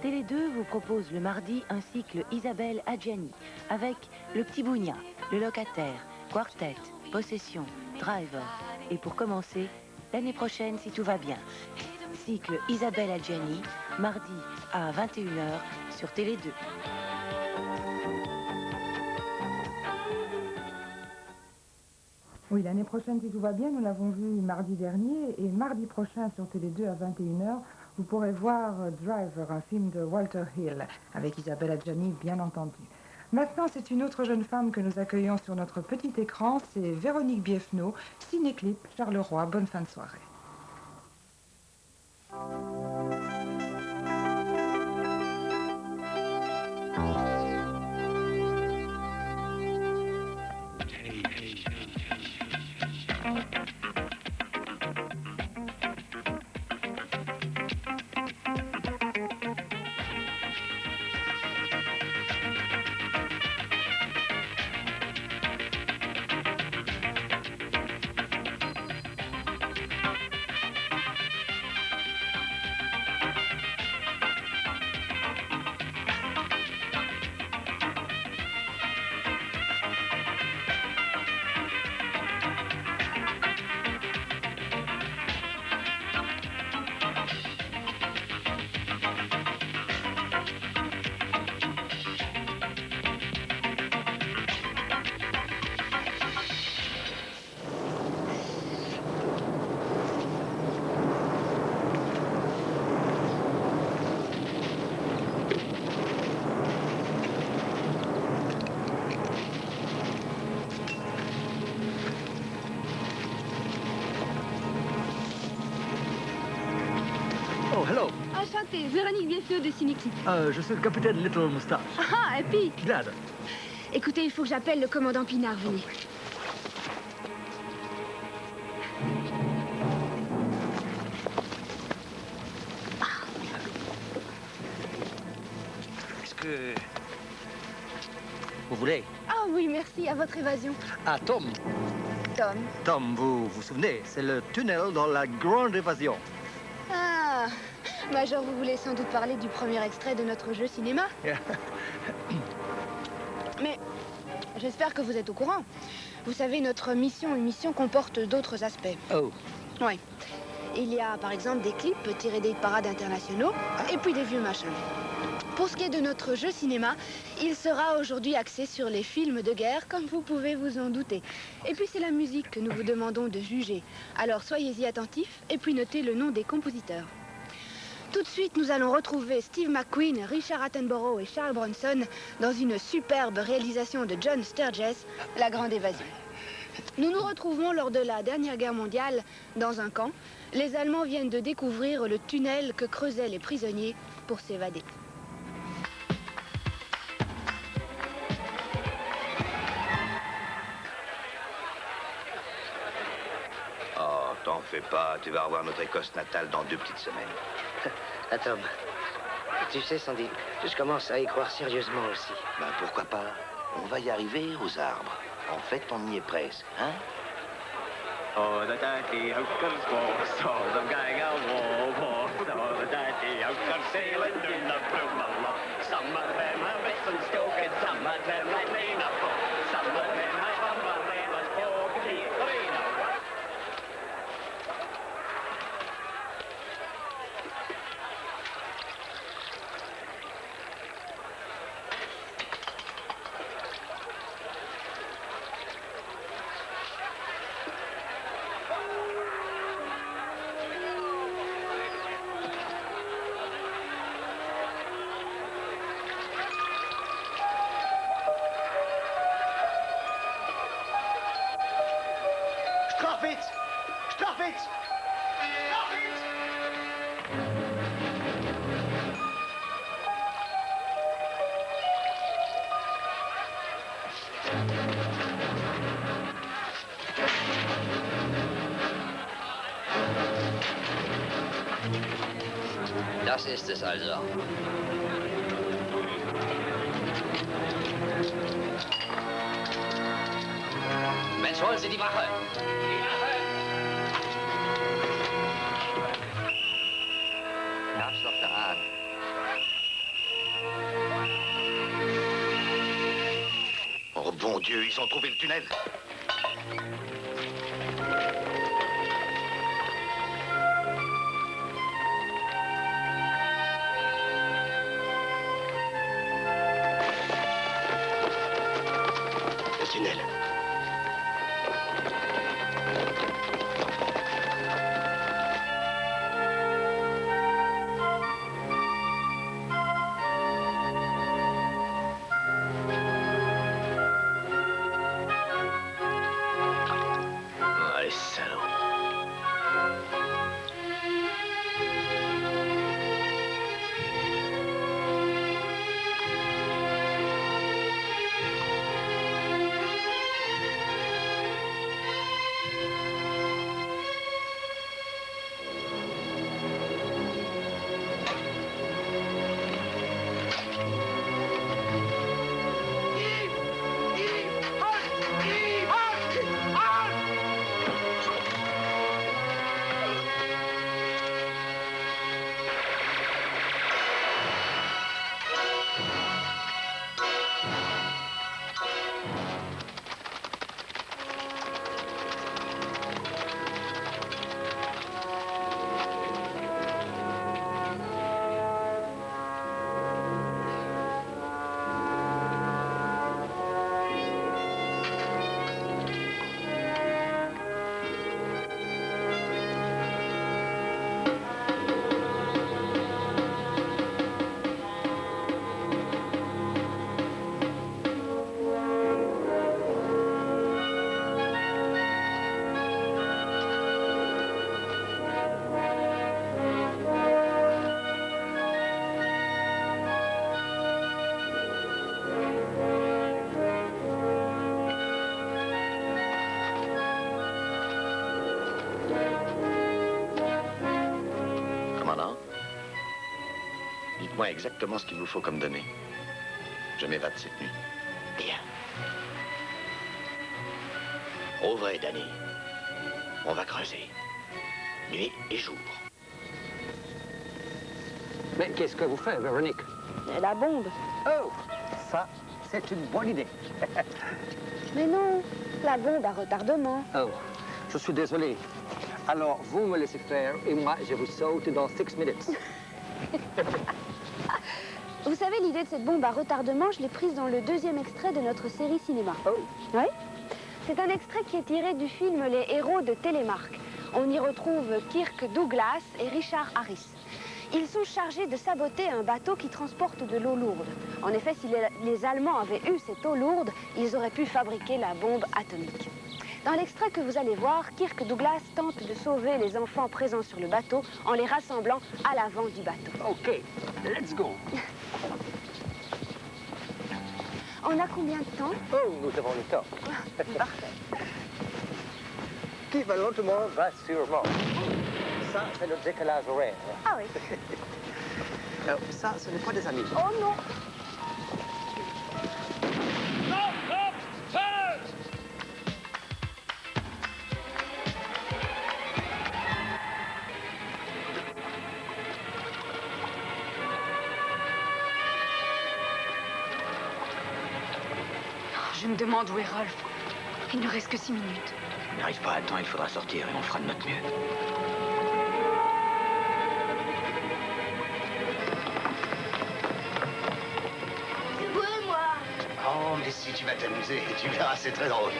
Télé 2 vous propose le mardi un cycle Isabelle Adjani avec Le Petit Bougna, Le Locataire, Quartet, Possession, Driver et pour commencer, l'année prochaine si tout va bien. Cycle Isabelle Adjani, mardi à 21 h sur Télé 2. Oui, l'année prochaine, si tout va bien, nous l'avons vu mardi dernier, et mardi prochain sur Télé 2 à 21 h, vous pourrez voir Driver, un film de Walter Hill, avec Isabelle Adjani, bien entendu. Maintenant, c'est une autre jeune femme que nous accueillons sur notre petit écran, c'est Véronique Biefno, Cinéclip, Charleroi. Bonne fin de soirée. Oh, hello. Enchantée, Véronique Biefno de Cinéclip. Je suis le capitaine Little Moustache. Ah, et puis Glad. écoutez, il faut que j'appelle le commandant Pinard, venez. Est-ce que vous voulez? Ah oui, merci, à votre évasion. Ah, Tom. Tom. Tom, vous vous souvenez, c'est le tunnel dans la grande évasion. Ah, Major, vous voulez sans doute parler du premier extrait de notre jeu cinéma. Mais j'espère que vous êtes au courant. Vous savez, notre mission comporte d'autres aspects. Oh. Oui. Il y a par exemple des clips tirés des parades internationaux et puis des vieux machins. Pour ce qui est de notre jeu cinéma, il sera aujourd'hui axé sur les films de guerre, comme vous pouvez vous en douter. Et puis c'est la musique que nous vous demandons de juger. Alors soyez-y attentifs et puis notez le nom des compositeurs. Tout de suite, nous allons retrouver Steve McQueen, Richard Attenborough et Charles Bronson dans une superbe réalisation de John Sturges, La Grande Évasion. Nous nous retrouvons lors de la dernière guerre mondiale dans un camp. Les Allemands viennent de découvrir le tunnel que creusaient les prisonniers pour s'évader. Oh, t'en fais pas, tu vas revoir notre Écosse natale dans 2 petites semaines. Attends, tu sais, Sandy, je commence à y croire sérieusement aussi. Ben pourquoi pas? On va y arriver aux arbres. En fait, on y est presque, hein? Oh, the daddy out comes walks, oh, the gang out war, oh, the daddy out comes sailing in the blue mullah. Some of them have written stoken, some of them like Lena Ford, some of them have umbrellas for the arena. Strafwitz! Strafwitz! Strafwitz! Das ist es also. Mensch, holen Sie die Wache! Die Wache! Darf's doch da an. Dieu, ils ont trouvé le tunnel. Le tunnel. Dites-moi exactement ce qu'il vous faut comme données. Je m'évade cette nuit. Bien. Ouvrez, Danny. On va creuser. Nuit et jour. Mais qu'est-ce que vous faites, Véronique? La bombe. Oh, ça, c'est une bonne idée. Mais non, la bombe à retardement. Oh, je suis désolé. Alors, vous me laissez faire et moi, je vous saute dans 6 minutes. Vous savez, l'idée de cette bombe à retardement, je l'ai prise dans le 2e extrait de notre série cinéma. Oh. Oui. C'est un extrait qui est tiré du film Les Héros de Télémark. On y retrouve Kirk Douglas et Richard Harris. Ils sont chargés de saboter un bateau qui transporte de l'eau lourde. En effet, si les Allemands avaient eu cette eau lourde, ils auraient pu fabriquer la bombe atomique. Dans l'extrait que vous allez voir, Kirk Douglas tente de sauver les enfants présents sur le bateau en les rassemblant à l'avant du bateau. OK, let's go. On a combien de temps? Oh, nous avons le temps. Parfait. Qui va lentement va sûrement. Ça, c'est le décalage horaire. Ah oui. Ça, ce n'est pas des amis. Oh non. Je me demande où est Rolf. Il ne reste que 6 minutes. On n'arrive pas à temps, il faudra sortir et on fera de notre mieux. Jouez, moi. Oh, mais si tu vas t'amuser, tu verras, c'est très drôle.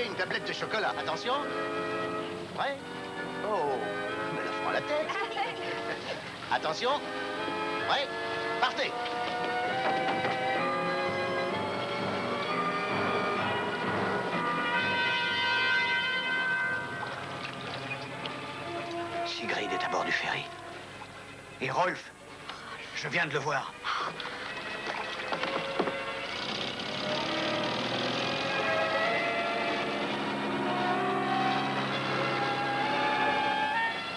Une tablette de chocolat. Attention. Prêt? Oh, me la fera la tête. Attention. Prêt? Partez. Sigrid est à bord du ferry. Et Rolf, je viens de le voir.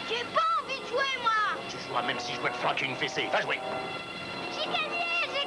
J'ai pas envie de jouer, moi. Tu joueras même si je dois te flanquer une fessée. Va jouer. J'ai gagné, j'ai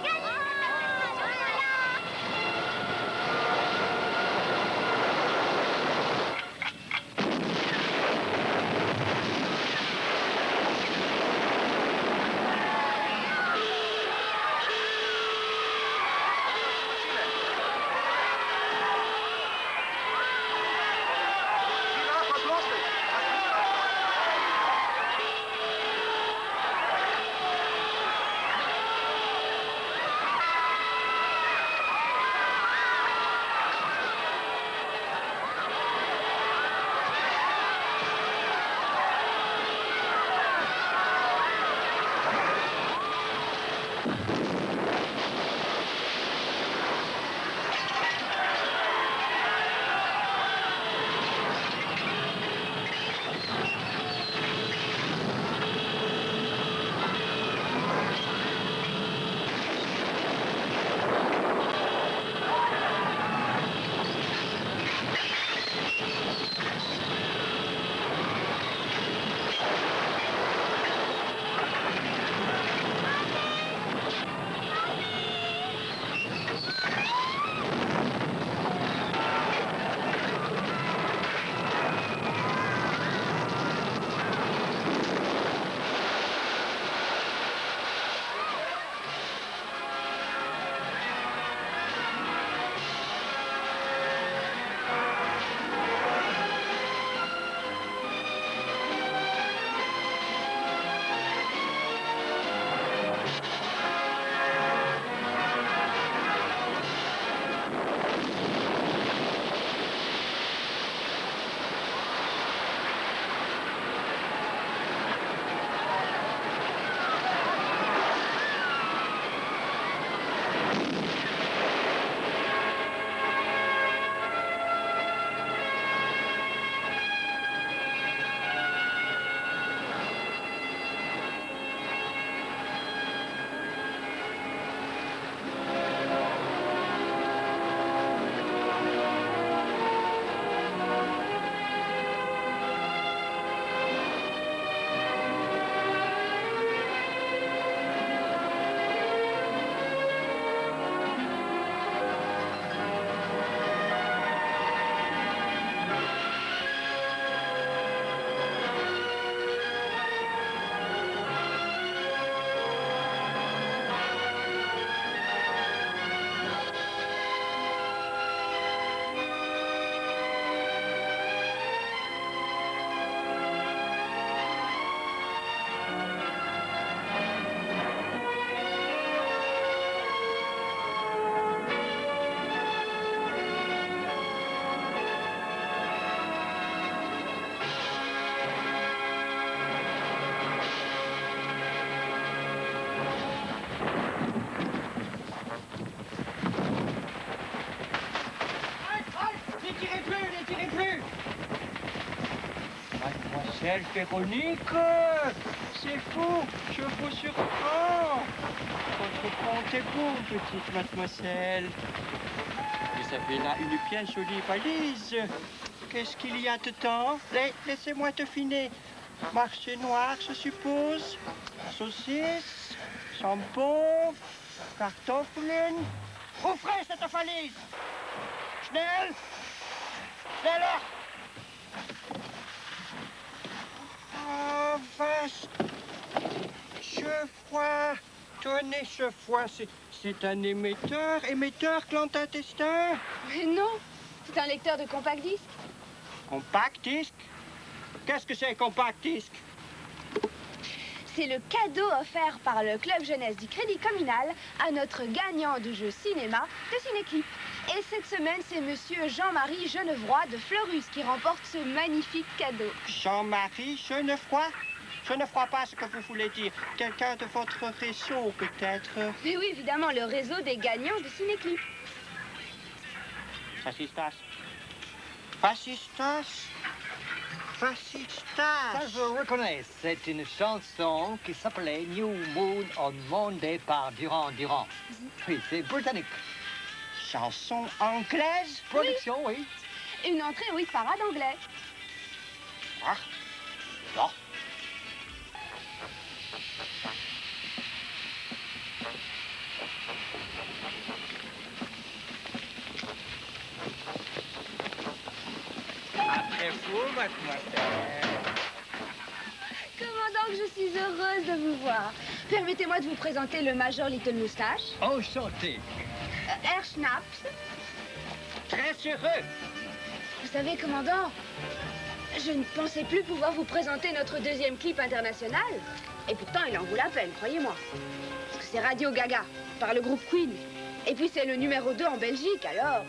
tirez plus, ne tirez plus. Mademoiselle Véronique, c'est fou, je vous surprends. Votre compte est bon, petite mademoiselle. Vous avez là une bien jolie valise. Qu'est-ce qu'il y a dedans? Laissez-moi deviner. Marché noir, je suppose. Saucisse, jambon, Kartoffeln. Ouvrez cette valise! Schnell! Schneller! Oh, vache! Chevroi! Tenez, chevroi, c'est un émetteur clandestin. Mais non, c'est un lecteur de compact disque. Compact disque? Qu'est-ce que c'est, compact disque? C'est le cadeau offert par le Club Jeunesse du Crédit Communal à notre gagnant de jeu cinéma de Cinéclip. Et cette semaine, c'est monsieur Jean-Marie Genevois de Fleurus qui remporte ce magnifique cadeau. Jean-Marie Genevois? Je ne crois pas ce que vous voulez dire. Quelqu'un de votre réseau, peut-être? Mais oui, évidemment, le réseau des gagnants de Cinéclip. Fascistas. Fascistas? Fascistas. Ça, je reconnais. C'est une chanson qui s'appelait New Moon on Monday par Duran Duran. Oui, c'est britannique. Chanson anglaise? Production, oui. Une entrée au hit parade anglais. Ah, non. Après vous, mademoiselle. Commandant, que je suis heureuse de vous voir. Permettez-moi de vous présenter le Major Little Moustache. Enchanté. Herr Schnaps. Très heureux. Vous savez, commandant, je ne pensais plus pouvoir vous présenter notre deuxième clip international. Et pourtant, il en vaut la peine, croyez-moi. Parce que c'est Radio Gaga, par le groupe Queen. Et puis, c'est le numéro 2 en Belgique, alors...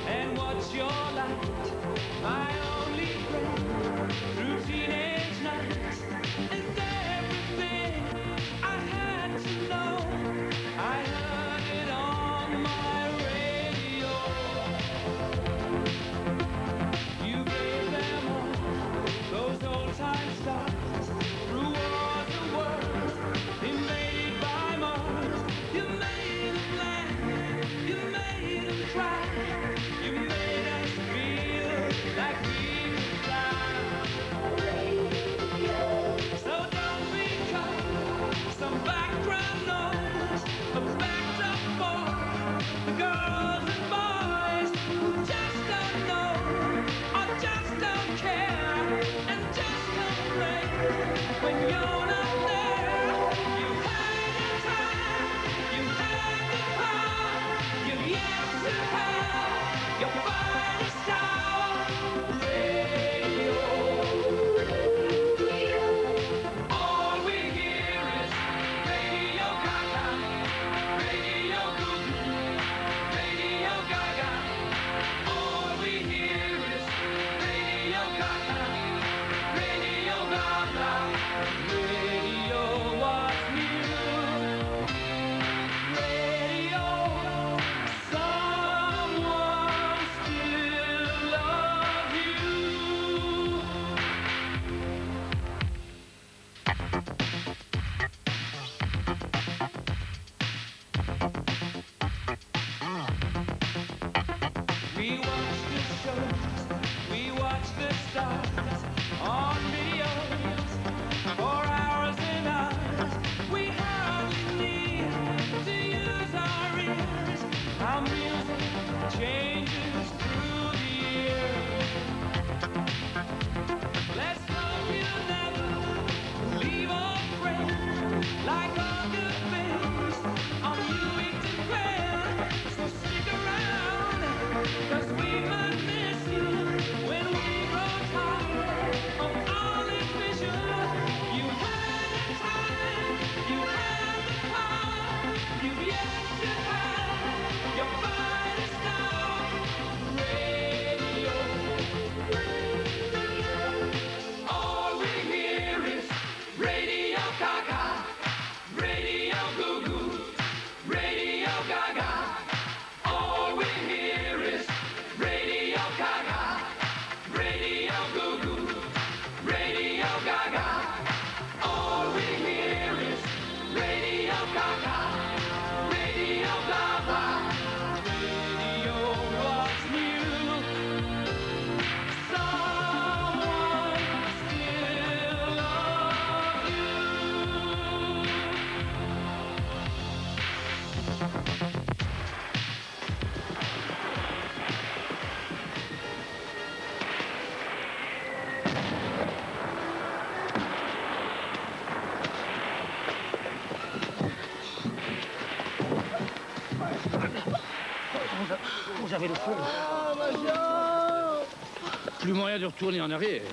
And watch your life le feu. Plus moyen de retourner en arrière.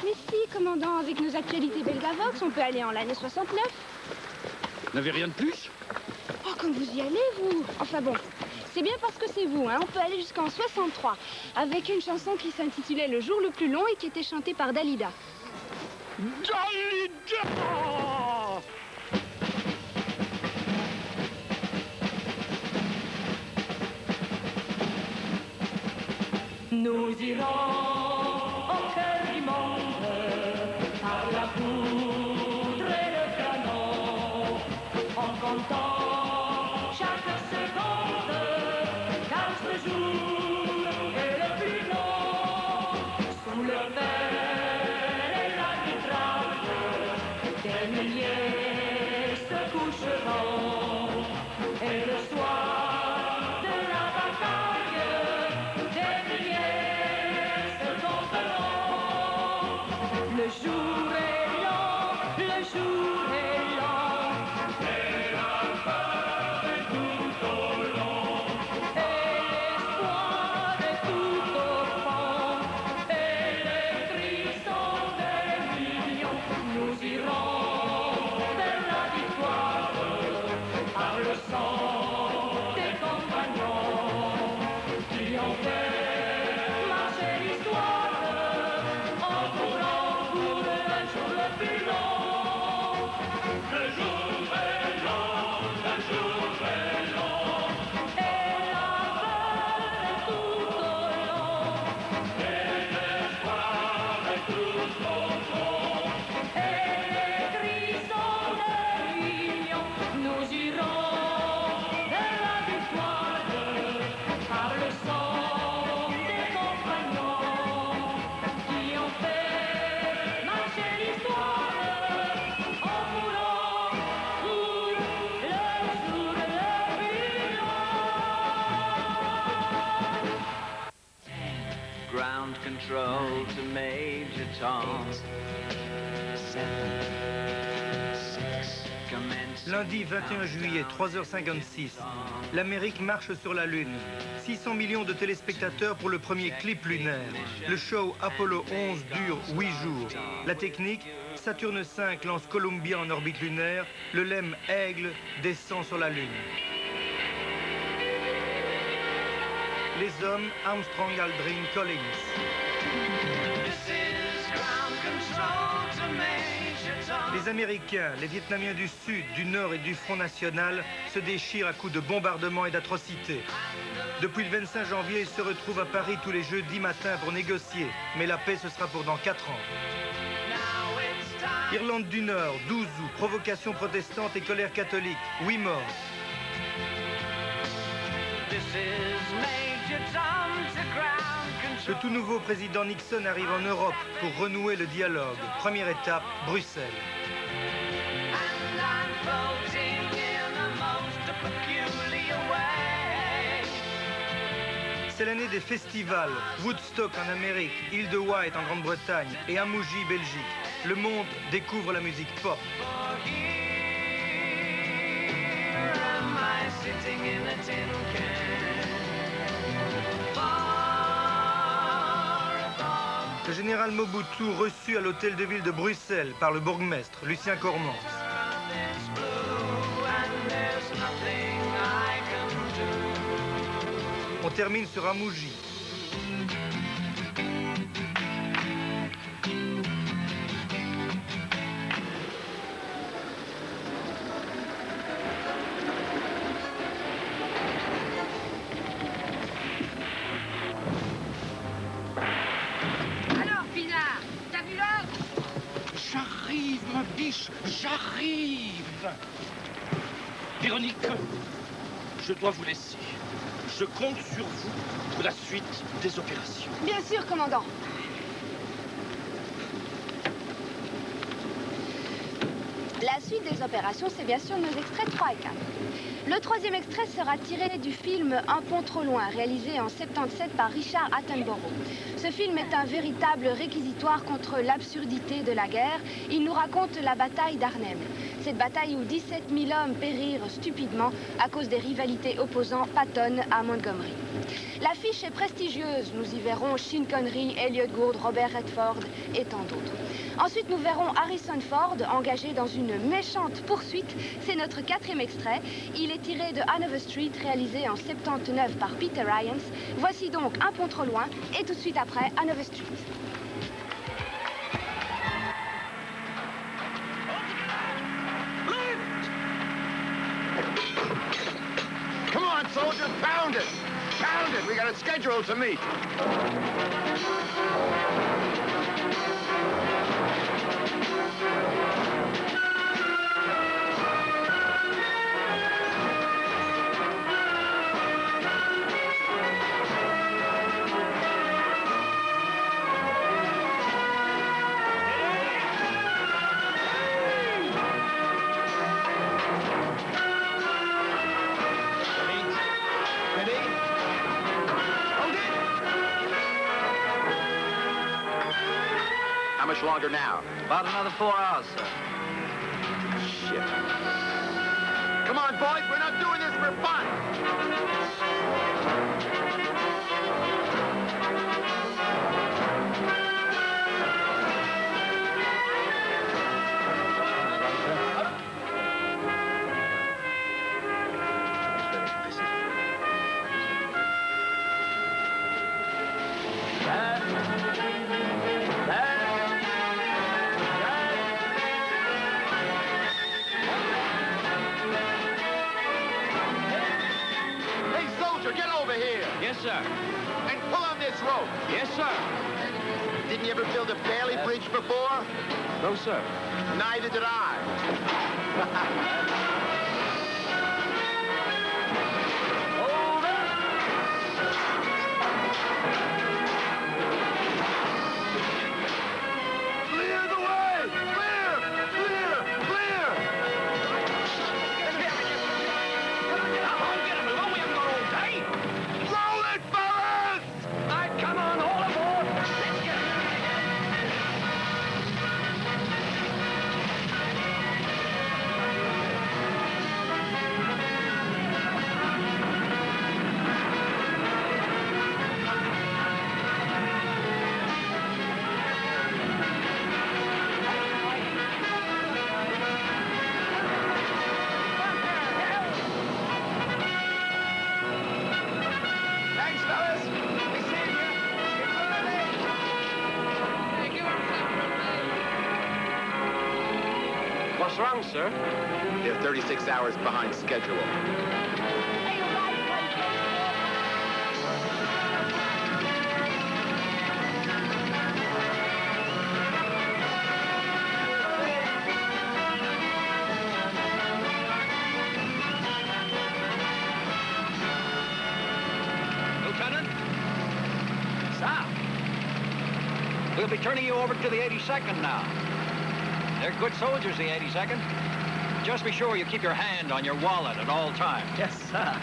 Mais si, commandant, avec nos actualités Belgavox, on peut aller en l'année 69. Vous n'avez rien de plus? Oh, comme vous y allez, vous. Enfin bon, c'est bien parce que c'est vous, hein. On peut aller jusqu'en 63, avec une chanson qui s'intitulait Le jour le plus long et qui était chantée par Dalida. Dalida! Nous irons au cœur du monde par la poudre et le canon, en comptant chaque seconde, car ce jour est le plus long. Sous le verre et l'arbitrage, des milliers se coucheront, et le soir de la bataille, des milliers. Le jour est long, le jour est long, et la peur est tout au long, et l'espoir est tout au fond, et les cris sont des millions. Nous irons vers la victoire par le sang des compagnons qui ont fait marcher l'histoire. Ground control to Major Tom. 7, 6, commence. Lundi 21 juillet, 3h56, l'Amérique marche sur la Lune. 600 millions de téléspectateurs pour le premier clip lunaire. Le show Apollo 11 dure 8 jours. La technique, Saturne V lance Columbia en orbite lunaire. Le LEM Aigle descend sur la Lune. Les hommes, Armstrong, Aldrin, Collins. Les Américains, les Vietnamiens du Sud, du Nord et du Front National se déchirent à coups de bombardements et d'atrocités. Depuis le 25 janvier, ils se retrouvent à Paris tous les jeudis matins pour négocier. Mais la paix, ce sera pour dans 4 ans. Irlande du Nord, 12 août, provocation protestante et colère catholique, 8 morts. Le tout nouveau président Nixon arrive en Europe pour renouer le dialogue. Première étape, Bruxelles. C'est l'année des festivals. Woodstock en Amérique, Île de Wight en Grande-Bretagne et Amouji, Belgique. Le monde découvre la musique pop. Le général Mobutu reçu à l'hôtel de ville de Bruxelles par le bourgmestre Lucien Cormans. On termine sur Amouji. Ma biche, j'arrive. Véronique, je dois vous laisser. Je compte sur vous pour la suite des opérations. Bien sûr, commandant. La suite des opérations, c'est bien sûr nos extraits 3 et 4. Le troisième extrait sera tiré du film Un pont trop loin, réalisé en 77 par Richard Attenborough. Ce film est un véritable réquisitoire contre l'absurdité de la guerre. Il nous raconte la bataille d'Arnhem. Cette bataille où 17 000 hommes périrent stupidement à cause des rivalités opposant Patton à Montgomery. L'affiche est prestigieuse. Nous y verrons Sean Connery, Elliot Gould, Robert Redford et tant d'autres. Ensuite, nous verrons Harrison Ford engagé dans une méchante poursuite. C'est notre quatrième extrait. Il est tiré de Hanover Street, réalisé en 79 par Peter Ryans. Voici donc Un pont trop loin et tout de suite après Hanover Street. Come on, soldier, pound it! Pound it! We got a schedule to meet. How much longer now? About another 4 hours, sir. Shit. Come on, boys, we're not doing this for fun. Yes, sir. And pull on this rope. Yes, sir. Didn't you ever build a Bailey Bridge before? No, sir. Neither did I. What's wrong, sir? They're 36 hours behind schedule. Lieutenant? Sir? We'll be turning you over to the 82nd now. They're good soldiers, the 82nd. Just be sure you keep your hand on your wallet at all times. Yes, sir.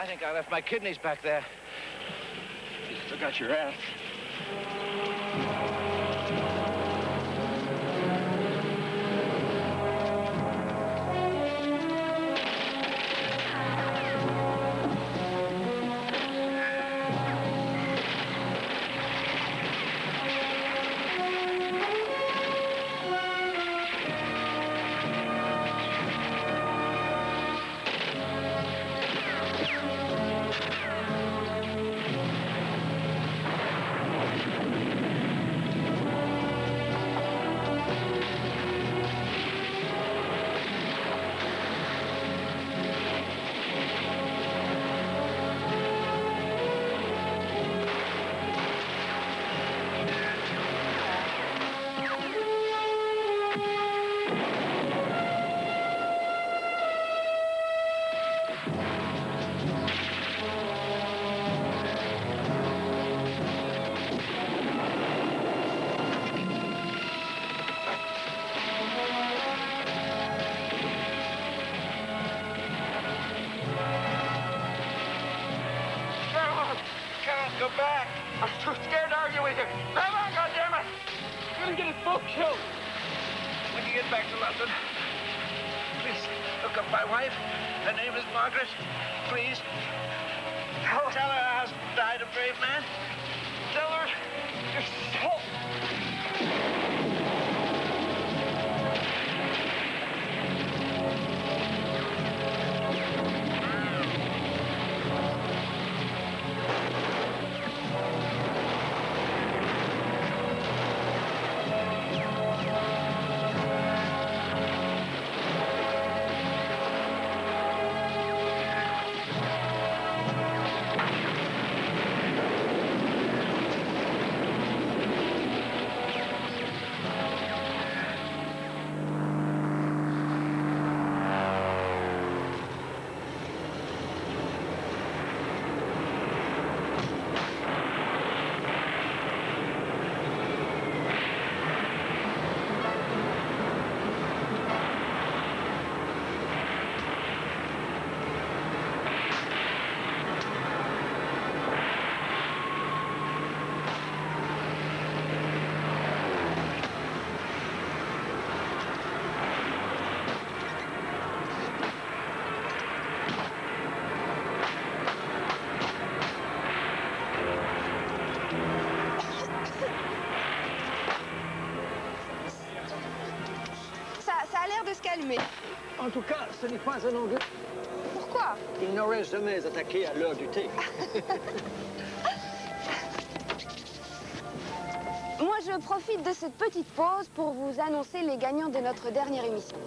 I think I left my kidneys back there. You still got your ass. Go back. I'm too scared to argue with you. Come on, goddammit! You're gonna get us both killed. When you get back to London, please look up my wife. Her name is Margaret. Please. Tell her her husband died a brave man. Tell her you're so... Ça a l'air de se calmer. En tout cas, ce n'est pas un Anglais. Pourquoi? Il n'aurait jamais attaqué à l'heure du thé. Moi, je profite de cette petite pause pour vous annoncer les gagnants de notre dernière émission.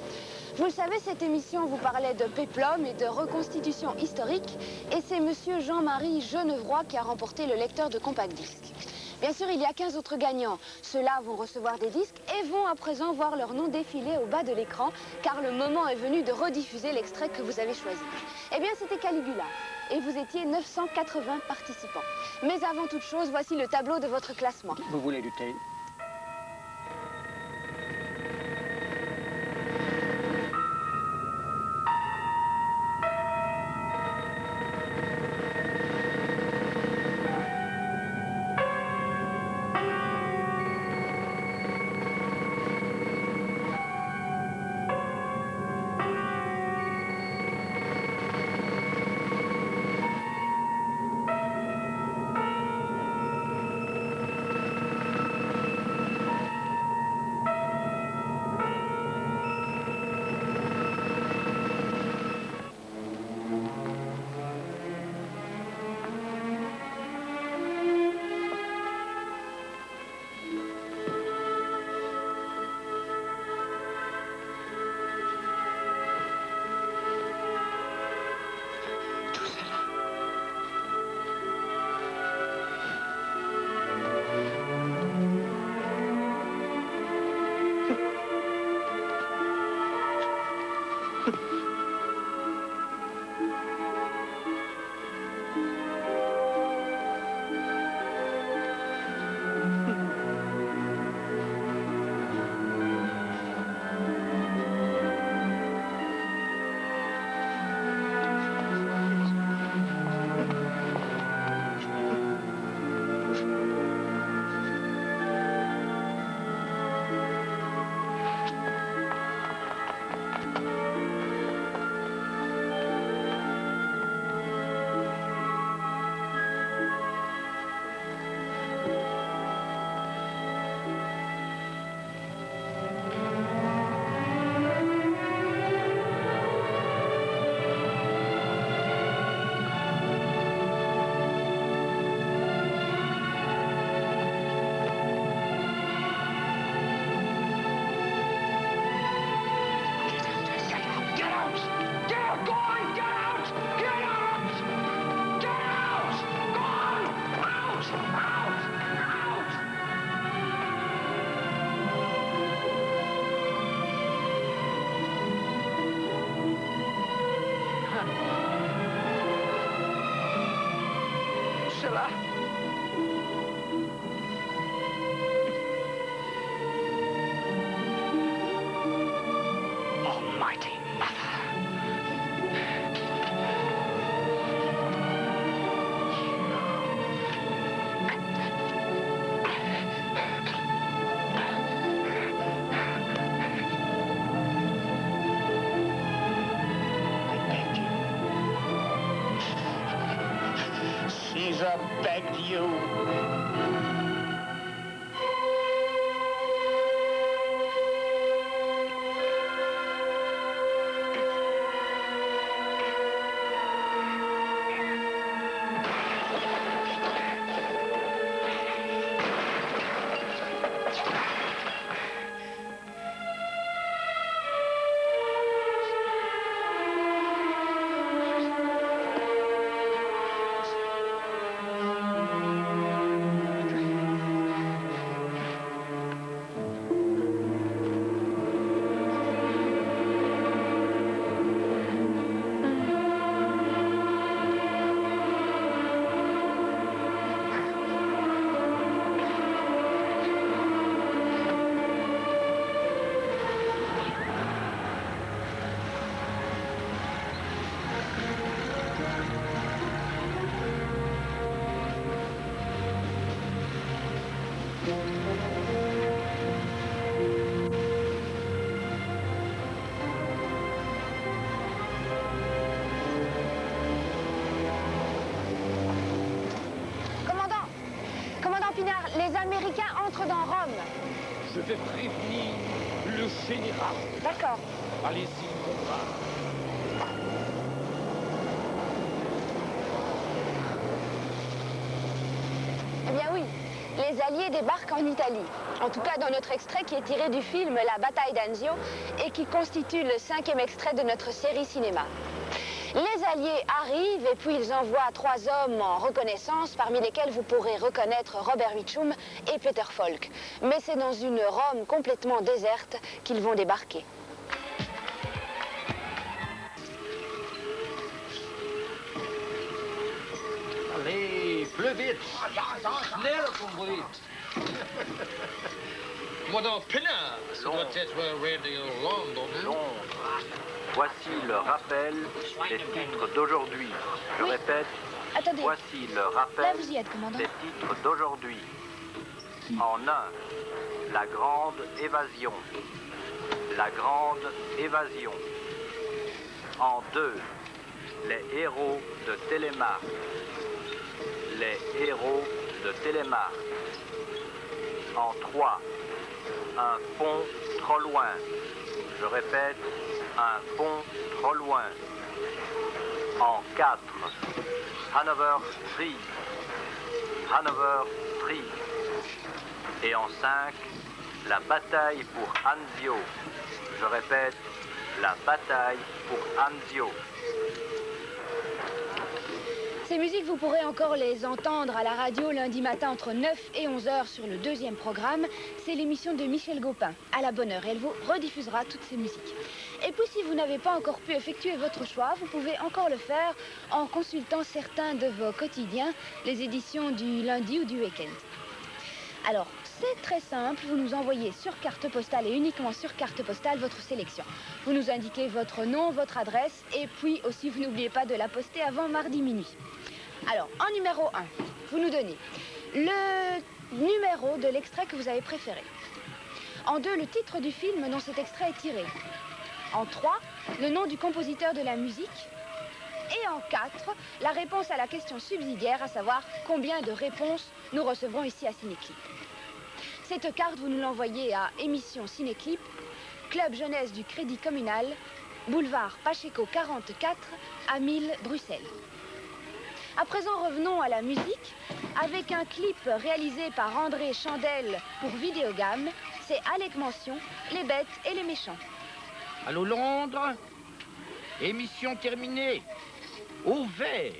Vous le savez, cette émission vous parlait de péplum et de reconstitution historique, et c'est monsieur Jean-Marie Genevroy qui a remporté le lecteur de compact disque. Bien sûr, il y a 15 autres gagnants. Ceux-là vont recevoir des disques et vont à présent voir leur nom défiler au bas de l'écran, car le moment est venu de rediffuser l'extrait que vous avez choisi. Eh bien, c'était Caligula, et vous étiez 980 participants. Mais avant toute chose, voici le tableau de votre classement. Vous voulez du thé? cela. Almighty Mother. Caesar begged you. Commandant Pinard, les Américains entrent dans Rome. Je vais prévenir le général. D'accord. Allez-y, combat. Eh bien oui, les Alliés débarquent en Italie. En tout cas dans notre extrait qui est tiré du film La bataille d'Anzio et qui constitue le 5e extrait de notre série cinéma. Les Alliés arrivent et puis ils envoient 3 hommes en reconnaissance, parmi lesquels vous pourrez reconnaître Robert Mitchum et Peter Falk. Mais c'est dans une Rome complètement déserte qu'ils vont débarquer. Allez, plus vite. Schneller, conduite. Commandant Pinard, ça doit être Radio Londres. Voici le rappel des titres d'aujourd'hui. Je répète, Attendez. voici le rappel Là, vous y êtes, commandant. des titres d'aujourd'hui. En 1, la grande évasion. La grande évasion. En 2, les héros de Télémaque. Les héros de Télémaque. En 3, un pont trop loin. Je répète, un pont trop loin. En 4, Hanover Street. Hanover Street. Et en 5, la bataille pour Anzio. Je répète, la bataille pour Anzio. Ces musiques, vous pourrez encore les entendre à la radio lundi matin entre 9 et 11 heures sur le 2e programme. C'est l'émission de Michel Gaupin, à la bonne heure. Elle vous rediffusera toutes ces musiques. Et puis, si vous n'avez pas encore pu effectuer votre choix, vous pouvez encore le faire en consultant certains de vos quotidiens, les éditions du lundi ou du week-end. Alors, c'est très simple, vous nous envoyez sur carte postale et uniquement sur carte postale votre sélection. Vous nous indiquez votre nom, votre adresse et puis aussi vous n'oubliez pas de la poster avant mardi minuit. Alors, en numéro 1, vous nous donnez le numéro de l'extrait que vous avez préféré. En 2, le titre du film dont cet extrait est tiré. En 3, le nom du compositeur de la musique. Et en 4, la réponse à la question subsidiaire, à savoir combien de réponses nous recevrons ici à Cinéclip. Cette carte, vous nous l'envoyez à émission Cinéclip, Club Jeunesse du Crédit Communal, boulevard Pacheco 44, à 1000, Bruxelles. À présent, revenons à la musique, avec un clip réalisé par André Chandel pour Vidéogamme. C'est Alec Mention, Les Bêtes et les Méchants. Allô Londres? Émission terminée. Au vert.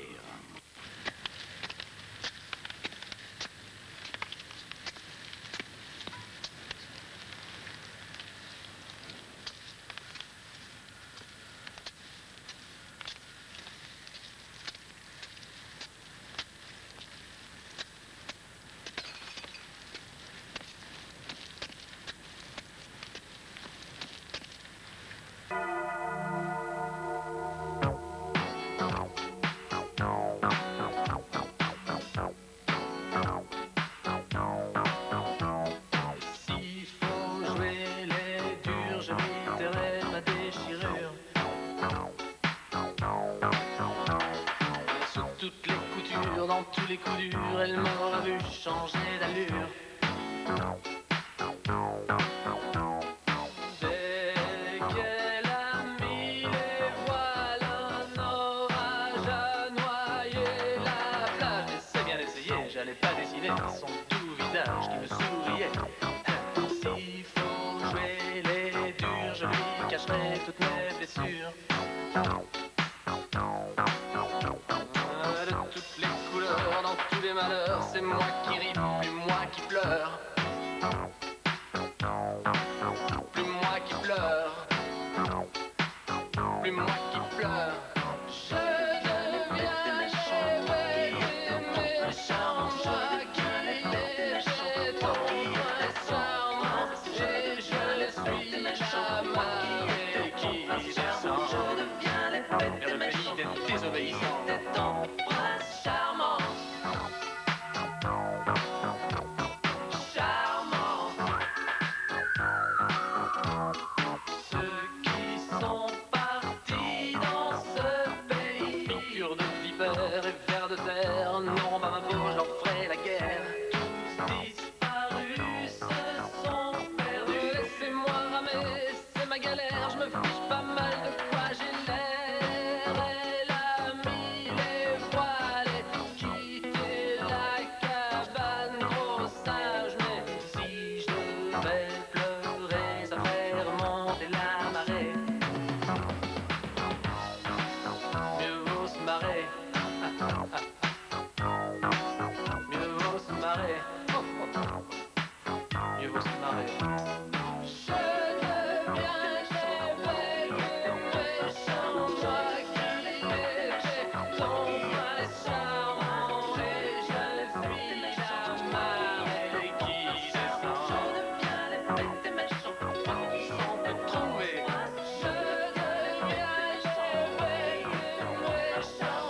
dans tous les coups durs, elle m'aura vu changer d'allure. Dès qu'elle a mis les voiles, un orage a noyé la plage. Mais c'est bien essayé, j'allais pas dessiner son doux visage qui me souriait. S'il faut jouer les durs, je lui cacherai toutes mes blessures. De toutes les couleurs, dans tous les malheurs, c'est moi qui ris, plus moi qui pleure. Plus moi qui pleure. Plus moi qui pleure. Je deviens méchant, moi qui l'étais tant charmant, et je le suis jamais qui descend. Je deviens les bêtes des méchants, désobéissants, ton prince charmant. Charmant. Ceux qui sont partis dans ce pays, piqûres de vipères et vers de terre, n'auront pas ma peau, je leur ferai la guerre. Tous disparus se sont perdus. Laissez-moi ramer, c'est ma galère, je me fiche pas mal de quoi j'ai l'air. Elle a mis les voiles et quitté la cabane, gros sage. Mais si je devais pleurer, ça ferait remonter la marée. Mieux vaut se marrer. Mieux vaut se marrer. Mieux vaut se marrer. Je deviens méchant, moi qui l'étais tant charmant, et je ne suis jamais qui descend. Je deviens les bêtes des méchants, moi qui s'en peut trouver. Je deviens méchant, moi qui l'étais tant charmant,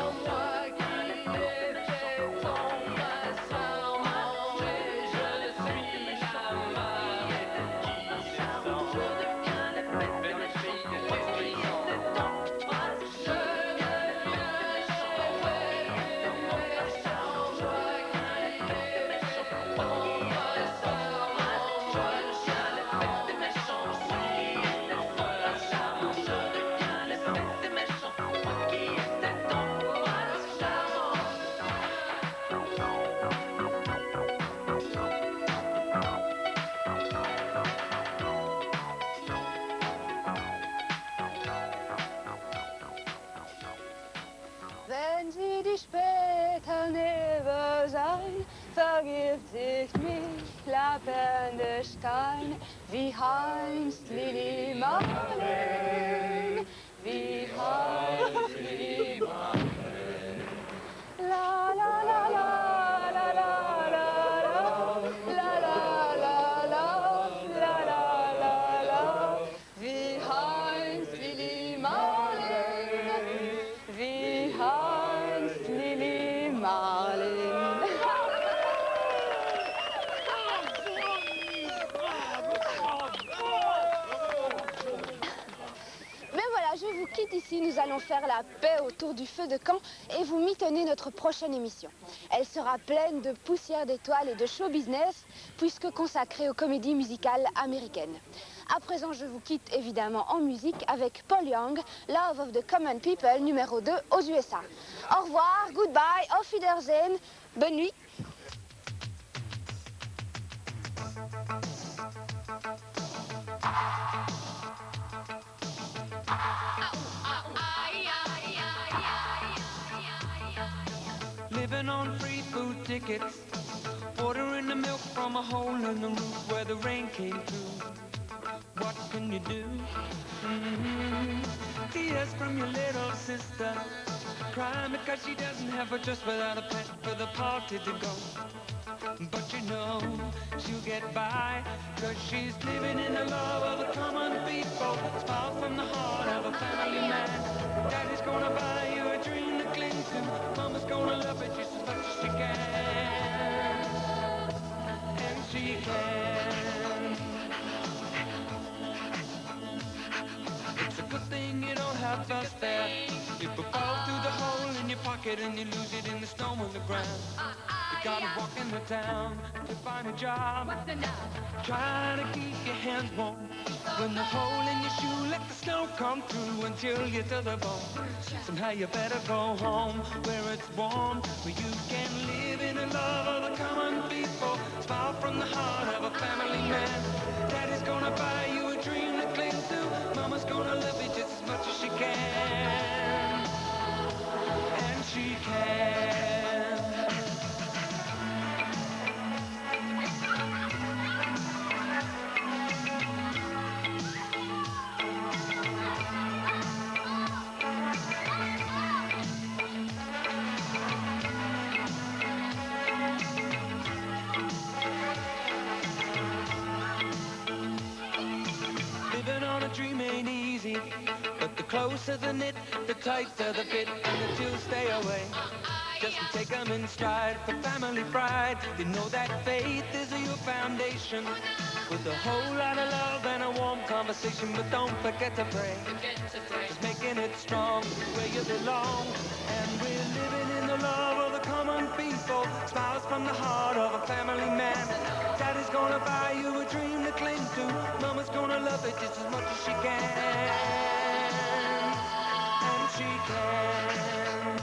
et je ne suis jamais qui descend. Je deviens les bêtes des méchants, moi qui l'étais tant charmant, je deviens méchant, moi qui l'étais tant charmant, moi je les bêtes des méchants, je suis charmant. Je deviens les bêtes des méchants, moi qui étais tant charmant. Wenn sie dich später neben sein, vergiftigt mich klappernde Stein, wie Heinz Lili Marleen, wie Heinz Lili Marleen. La la la la la la la la la la la la la la la, wie Heinz Lili Marleen, wie Heinz Lili Marleen. Mais voilà, je vous quitte ici. Nous allons faire la paix autour du feu de camp et vous mitonnez notre prochaine émission. Elle sera pleine de poussière d'étoiles et de show business puisque consacrée aux comédies musicales américaines. À présent, je vous quitte évidemment en musique avec Paul Young, Love of the Common People, numéro 2 aux USA. Au revoir, goodbye, auf Wiedersehen, bonne nuit. Living on free food tickets, ordering the milk from a hole in the roof where the rain came through. What can you do? Tears from your little sister, crying because she doesn't have a dress without a pet for the party to go. But you know she'll get by, cause she's living in the love of the common people. It's far from the heart of a family man. Daddy's gonna buy you a dream to cling to. Mama's gonna love it just as much as she can. And she can. It's a good thing you don't have us there. If we fall through the hole in your pocket and you lose it in the snow on the ground. You gotta walk in the town to find a job. Try to keep your hands warm. When the hole in your shoe, let the snow come through until you're to the bone. Somehow you better go home where it's warm, where you can live in the love of the common people. Smile from the heart of a family man. Daddy's gonna buy you a dream to cling to. Mama's gonna love you just as much as she can. And she can. Dream ain't easy, but the closer the knit, the tighter the fit, and the chills stay away. Just take them in stride for family pride. You know that faith is your foundation, with a whole lot of love and a warm conversation. But don't forget to pray, just making it strong where you belong. And we're living in the love of the common people. Smiles from the heart of a family man. Daddy's gonna buy you a dream to cling to. Mama's gonna love it just as much as she can. And she can.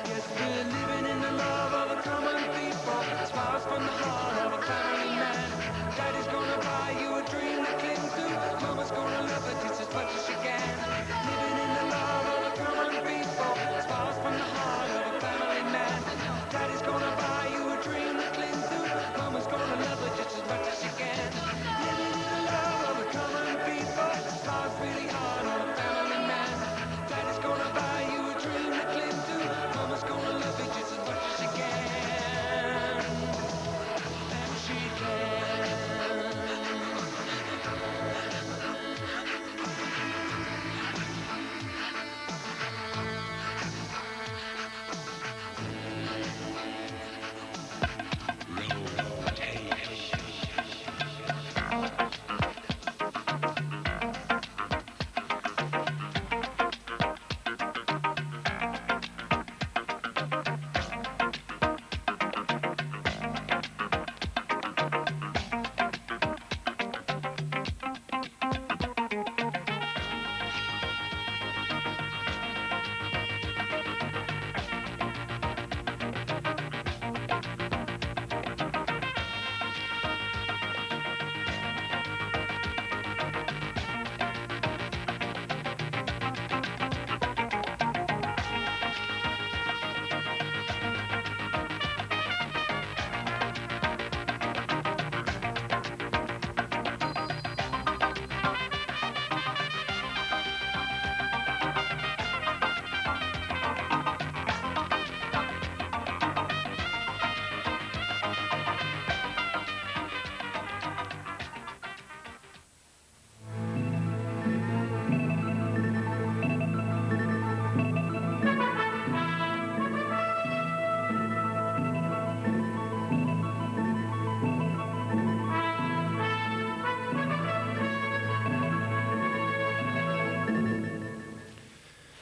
Yes, we're living in the love of the common people. Smiles from the heart of a family man. Daddy's gonna buy you a dream to cling to. Mama's gonna love it just as much as she can. Living in the love of the common people. Smiles from the heart of a family man. Daddy's gonna buy you a dream to cling to. Mama's gonna love it just as much as she can. Living in the love of the common people. Smiles really hard on a family man. Daddy's gonna buy you a dream to cling to. Mama's gonna love it just as much as she can. And she can.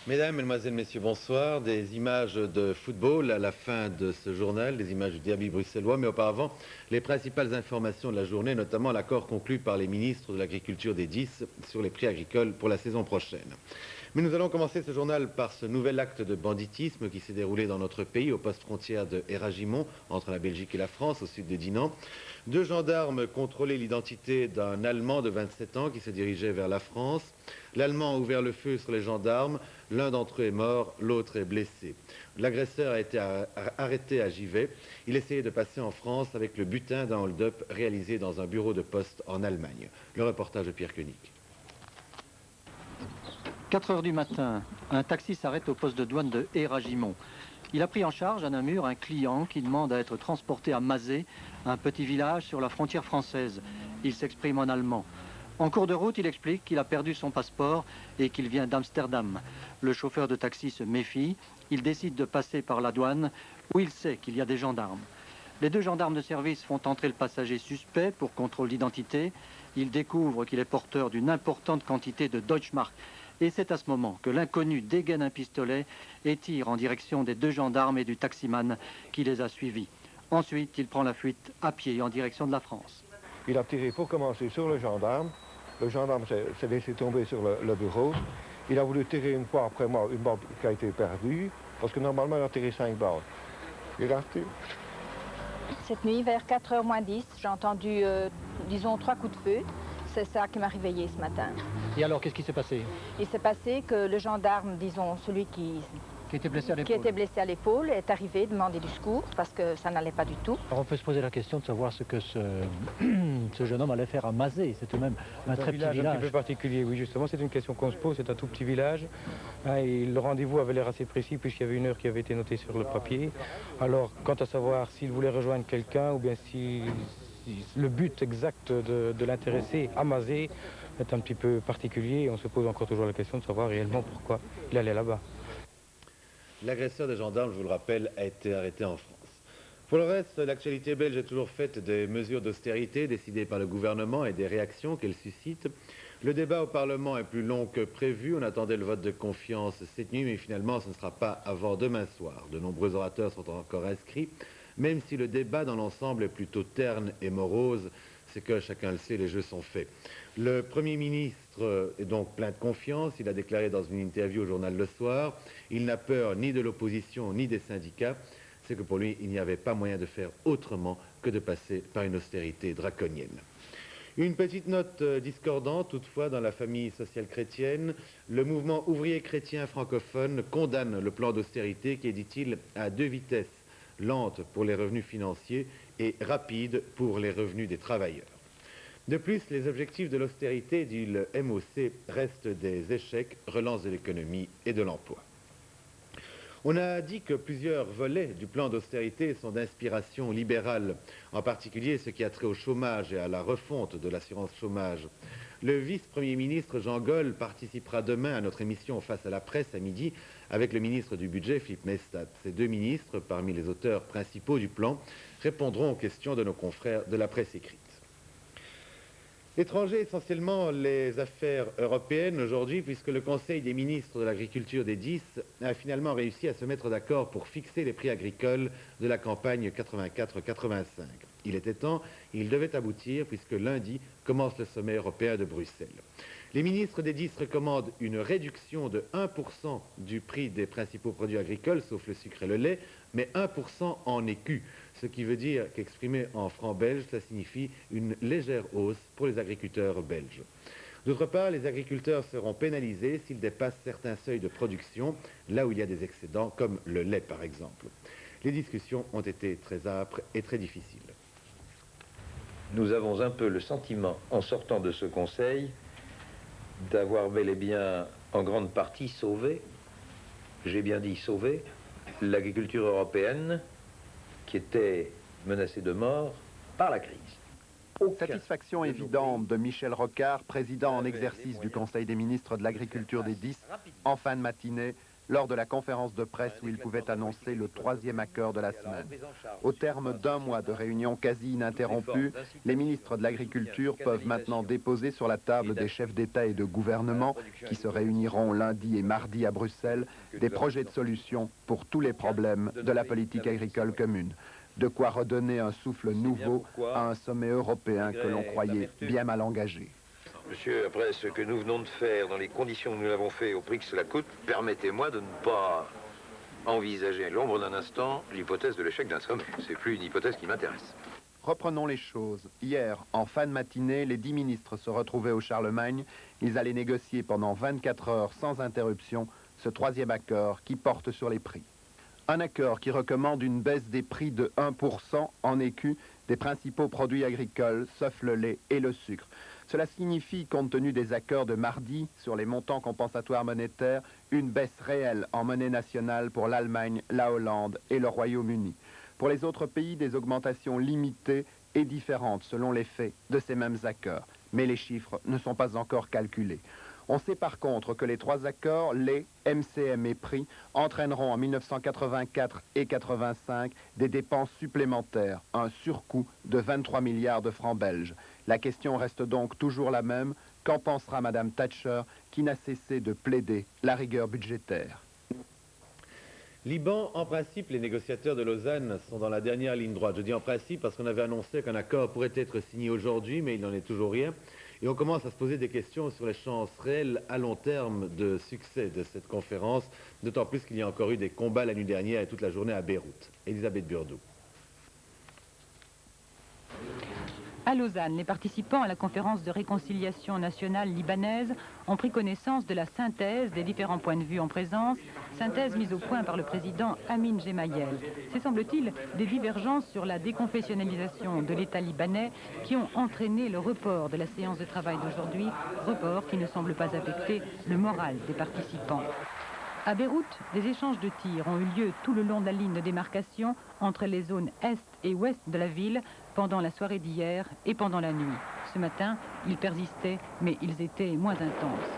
Mesdames, Mesdemoiselles, Messieurs, bonsoir. Des images de football à la fin de ce journal, des images du derby bruxellois, mais auparavant, les principales informations de la journée, notamment l'accord conclu par les ministres de l'Agriculture des 10 sur les prix agricoles pour la saison prochaine. Mais nous allons commencer ce journal par ce nouvel acte de banditisme qui s'est déroulé dans notre pays, au poste frontière de Éragimont, entre la Belgique et la France, au sud de Dinan. Deux gendarmes contrôlaient l'identité d'un Allemand de 27 ans qui se dirigeait vers la France. L'Allemand a ouvert le feu sur les gendarmes. L'un d'entre eux est mort, l'autre est blessé. L'agresseur a été arrêté à Givet. Il essayait de passer en France avec le butin d'un hold-up réalisé dans un bureau de poste en Allemagne. Le reportage de Pierre Koenig. 4 heures du matin, un taxi s'arrête au poste de douane de Éragimont. Il a pris en charge à Namur un client qui demande à être transporté à Mazé, un petit village sur la frontière française. Il s'exprime en allemand. En cours de route, il explique qu'il a perdu son passeport et qu'il vient d'Amsterdam. Le chauffeur de taxi se méfie. Il décide de passer par la douane où il sait qu'il y a des gendarmes. Les deux gendarmes de service font entrer le passager suspect pour contrôle d'identité. Ils découvrent qu'il est porteur d'une importante quantité de Deutschmark, Et c'est à ce moment que l'inconnu dégaine un pistolet et tire en direction des 2 gendarmes et du taximan qui les a suivis. Ensuite, il prend la fuite à pied en direction de la France. Il a tiré pour commencer sur le gendarme. Le gendarme s'est laissé tomber sur le bureau. Il a voulu tirer une fois après moi, une balle qui a été perdue, parce que normalement il a tiré 5 balles. Il a tiré. Cette nuit, vers 4h moins 10, j'ai entendu, disons, 3 coups de feu. C'est ça qui m'a réveillée ce matin. Et alors, qu'est-ce qui s'est passé? Il s'est passé que le gendarme, disons, celui qui était blessé à l'épaule, est arrivé demander du secours parce que ça n'allait pas du tout. Alors on peut se poser la question de savoir ce que ce jeune homme allait faire à Mazé. C'est tout de même un très petit village. Un petit peu particulier, oui, justement. C'est une question qu'on se pose. C'est un tout petit village. Et le rendez-vous avait l'air assez précis puisqu'il y avait une heure qui avait été notée sur le papier. Alors, quant à savoir s'il voulait rejoindre quelqu'un ou bien si le but exact de l'intéresser à Mazé est un petit peu particulier, et on se pose encore toujours la question de savoir réellement pourquoi il allait là-bas. L'agresseur des gendarmes, je vous le rappelle, a été arrêté en France. Pour le reste, l'actualité belge est toujours faite des mesures d'austérité décidées par le gouvernement et des réactions qu'elles suscitent. Le débat au Parlement est plus long que prévu. On attendait le vote de confiance cette nuit, mais finalement, ce ne sera pas avant demain soir. De nombreux orateurs sont encore inscrits. Même si le débat dans l'ensemble est plutôt terne et morose, c'est que, chacun le sait, les jeux sont faits. Le Premier ministre est donc plein de confiance. Il a déclaré dans une interview au journal Le Soir, il n'a peur ni de l'opposition ni des syndicats. C'est que pour lui, il n'y avait pas moyen de faire autrement que de passer par une austérité draconienne. Une petite note discordante, toutefois, dans la famille sociale chrétienne. Le mouvement ouvrier chrétien francophone condamne le plan d'austérité qui est, dit-il, à 2 vitesses. Lente pour les revenus financiers et rapide pour les revenus des travailleurs. De plus, les objectifs de l'austérité, dit le MOC, restent des échecs, relance de l'économie et de l'emploi. On a dit que plusieurs volets du plan d'austérité sont d'inspiration libérale, en particulier ce qui a trait au chômage et à la refonte de l'assurance chômage. Le vice-premier ministre Jean Gol participera demain à notre émission Face à la presse à midi avec le ministre du Budget Philippe Mestat. Ces 2 ministres, parmi les auteurs principaux du plan, répondront aux questions de nos confrères de la presse écrite. Étrangers, essentiellement les affaires européennes aujourd'hui, puisque le Conseil des ministres de l'Agriculture des 10 a finalement réussi à se mettre d'accord pour fixer les prix agricoles de la campagne 84-85. Il était temps, il devait aboutir, puisque lundi commence le sommet européen de Bruxelles. Les ministres des 10 recommandent une réduction de 1% du prix des principaux produits agricoles, sauf le sucre et le lait, mais 1% en écus. Ce qui veut dire qu'exprimé en francs belges, cela signifie une légère hausse pour les agriculteurs belges. D'autre part, les agriculteurs seront pénalisés s'ils dépassent certains seuils de production, là où il y a des excédents, comme le lait par exemple. Les discussions ont été très âpres et très difficiles. Nous avons un peu le sentiment, en sortant de ce conseil, d'avoir bel et bien, en grande partie, sauvé, j'ai bien dit sauvé, l'agriculture européenne qui était menacée de mort par la crise. Satisfaction évidente de Michel Rocard, président en exercice du Conseil des ministres de l'Agriculture des 10, en fin de matinée, lors de la conférence de presse où il pouvait annoncer le 3e accord de la semaine. Au terme d'1 mois de réunions quasi ininterrompues, les ministres de l'Agriculture peuvent maintenant déposer sur la table des chefs d'État et de gouvernement, qui se réuniront lundi et mardi à Bruxelles, des projets de solutions pour tous les problèmes de la politique agricole commune. De quoi redonner un souffle nouveau à un sommet européen que l'on croyait bien mal engagé. Monsieur, après ce que nous venons de faire, dans les conditions que nous l'avons fait, au prix que cela coûte, permettez-moi de ne pas envisager l'ombre d'un instant l'hypothèse de l'échec d'un sommet. C'est plus une hypothèse qui m'intéresse. Reprenons les choses. Hier, en fin de matinée, les 10 ministres se retrouvaient au Charlemagne. Ils allaient négocier pendant 24 heures sans interruption ce 3e accord qui porte sur les prix. Un accord qui recommande une baisse des prix de 1% en écus des principaux produits agricoles, sauf le lait et le sucre. Cela signifie, compte tenu des accords de mardi sur les montants compensatoires monétaires, une baisse réelle en monnaie nationale pour l'Allemagne, la Hollande et le Royaume-Uni. Pour les autres pays, des augmentations limitées et différentes selon les faits de ces mêmes accords. Mais les chiffres ne sont pas encore calculés. On sait par contre que les 3 accords, lait, MCM et prix, entraîneront en 1984 et 85 des dépenses supplémentaires, un surcoût de 23 milliards de francs belges. La question reste donc toujours la même, Qu'en pensera Madame Thatcher, qui n'a cessé de plaider la rigueur budgétaire? Liban, en principe, les négociateurs de Lausanne sont dans la dernière ligne droite. Je dis en principe parce qu'on avait annoncé qu'un accord pourrait être signé aujourd'hui, mais il n'en est toujours rien. Et on commence à se poser des questions sur les chances réelles à long terme de succès de cette conférence, d'autant plus qu'il y a encore eu des combats la nuit dernière et toute la journée à Beyrouth. Elisabeth Burdeau. À Lausanne, les participants à la conférence de réconciliation nationale libanaise ont pris connaissance de la synthèse des différents points de vue en présence, synthèse mise au point par le président Amin Gemayel. C'est, semble-t-il, des divergences sur la déconfessionnalisation de l'État libanais qui ont entraîné le report de la séance de travail d'aujourd'hui, report qui ne semble pas affecter le moral des participants. À Beyrouth, des échanges de tirs ont eu lieu tout le long de la ligne de démarcation entre les zones est et ouest de la ville pendant la soirée d'hier et pendant la nuit. Ce matin, ils persistaient, mais ils étaient moins intenses.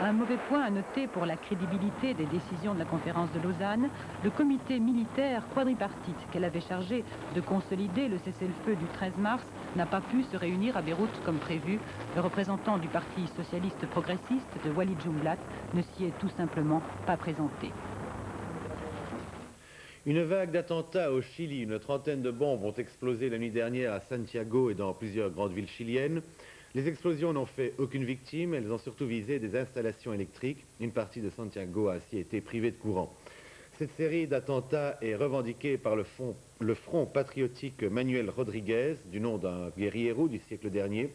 Un mauvais point à noter pour la crédibilité des décisions de la conférence de Lausanne, le comité militaire quadripartite qu'elle avait chargé de consolider le cessez-le-feu du 13 mars n'a pas pu se réunir à Beyrouth comme prévu. Le représentant du Parti socialiste progressiste de Walid Jumblat ne s'y est tout simplement pas présenté. Une vague d'attentats au Chili, une trentaine de bombes ont explosé la nuit dernière à Santiago et dans plusieurs grandes villes chiliennes. Les explosions n'ont fait aucune victime, elles ont surtout visé des installations électriques. Une partie de Santiago a ainsi été privée de courant. Cette série d'attentats est revendiquée par le Front patriotique Manuel Rodriguez, du nom d'un guerriero du siècle dernier.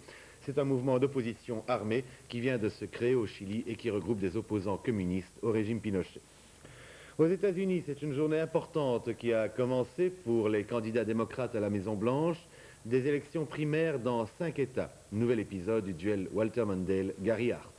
C'est un mouvement d'opposition armée qui vient de se créer au Chili et qui regroupe des opposants communistes au régime Pinochet. Aux États-Unis, c'est une journée importante qui a commencé pour les candidats démocrates à la Maison-Blanche. Des élections primaires dans 5 États. Nouvel épisode du duel Walter Mondale-Gary Hart.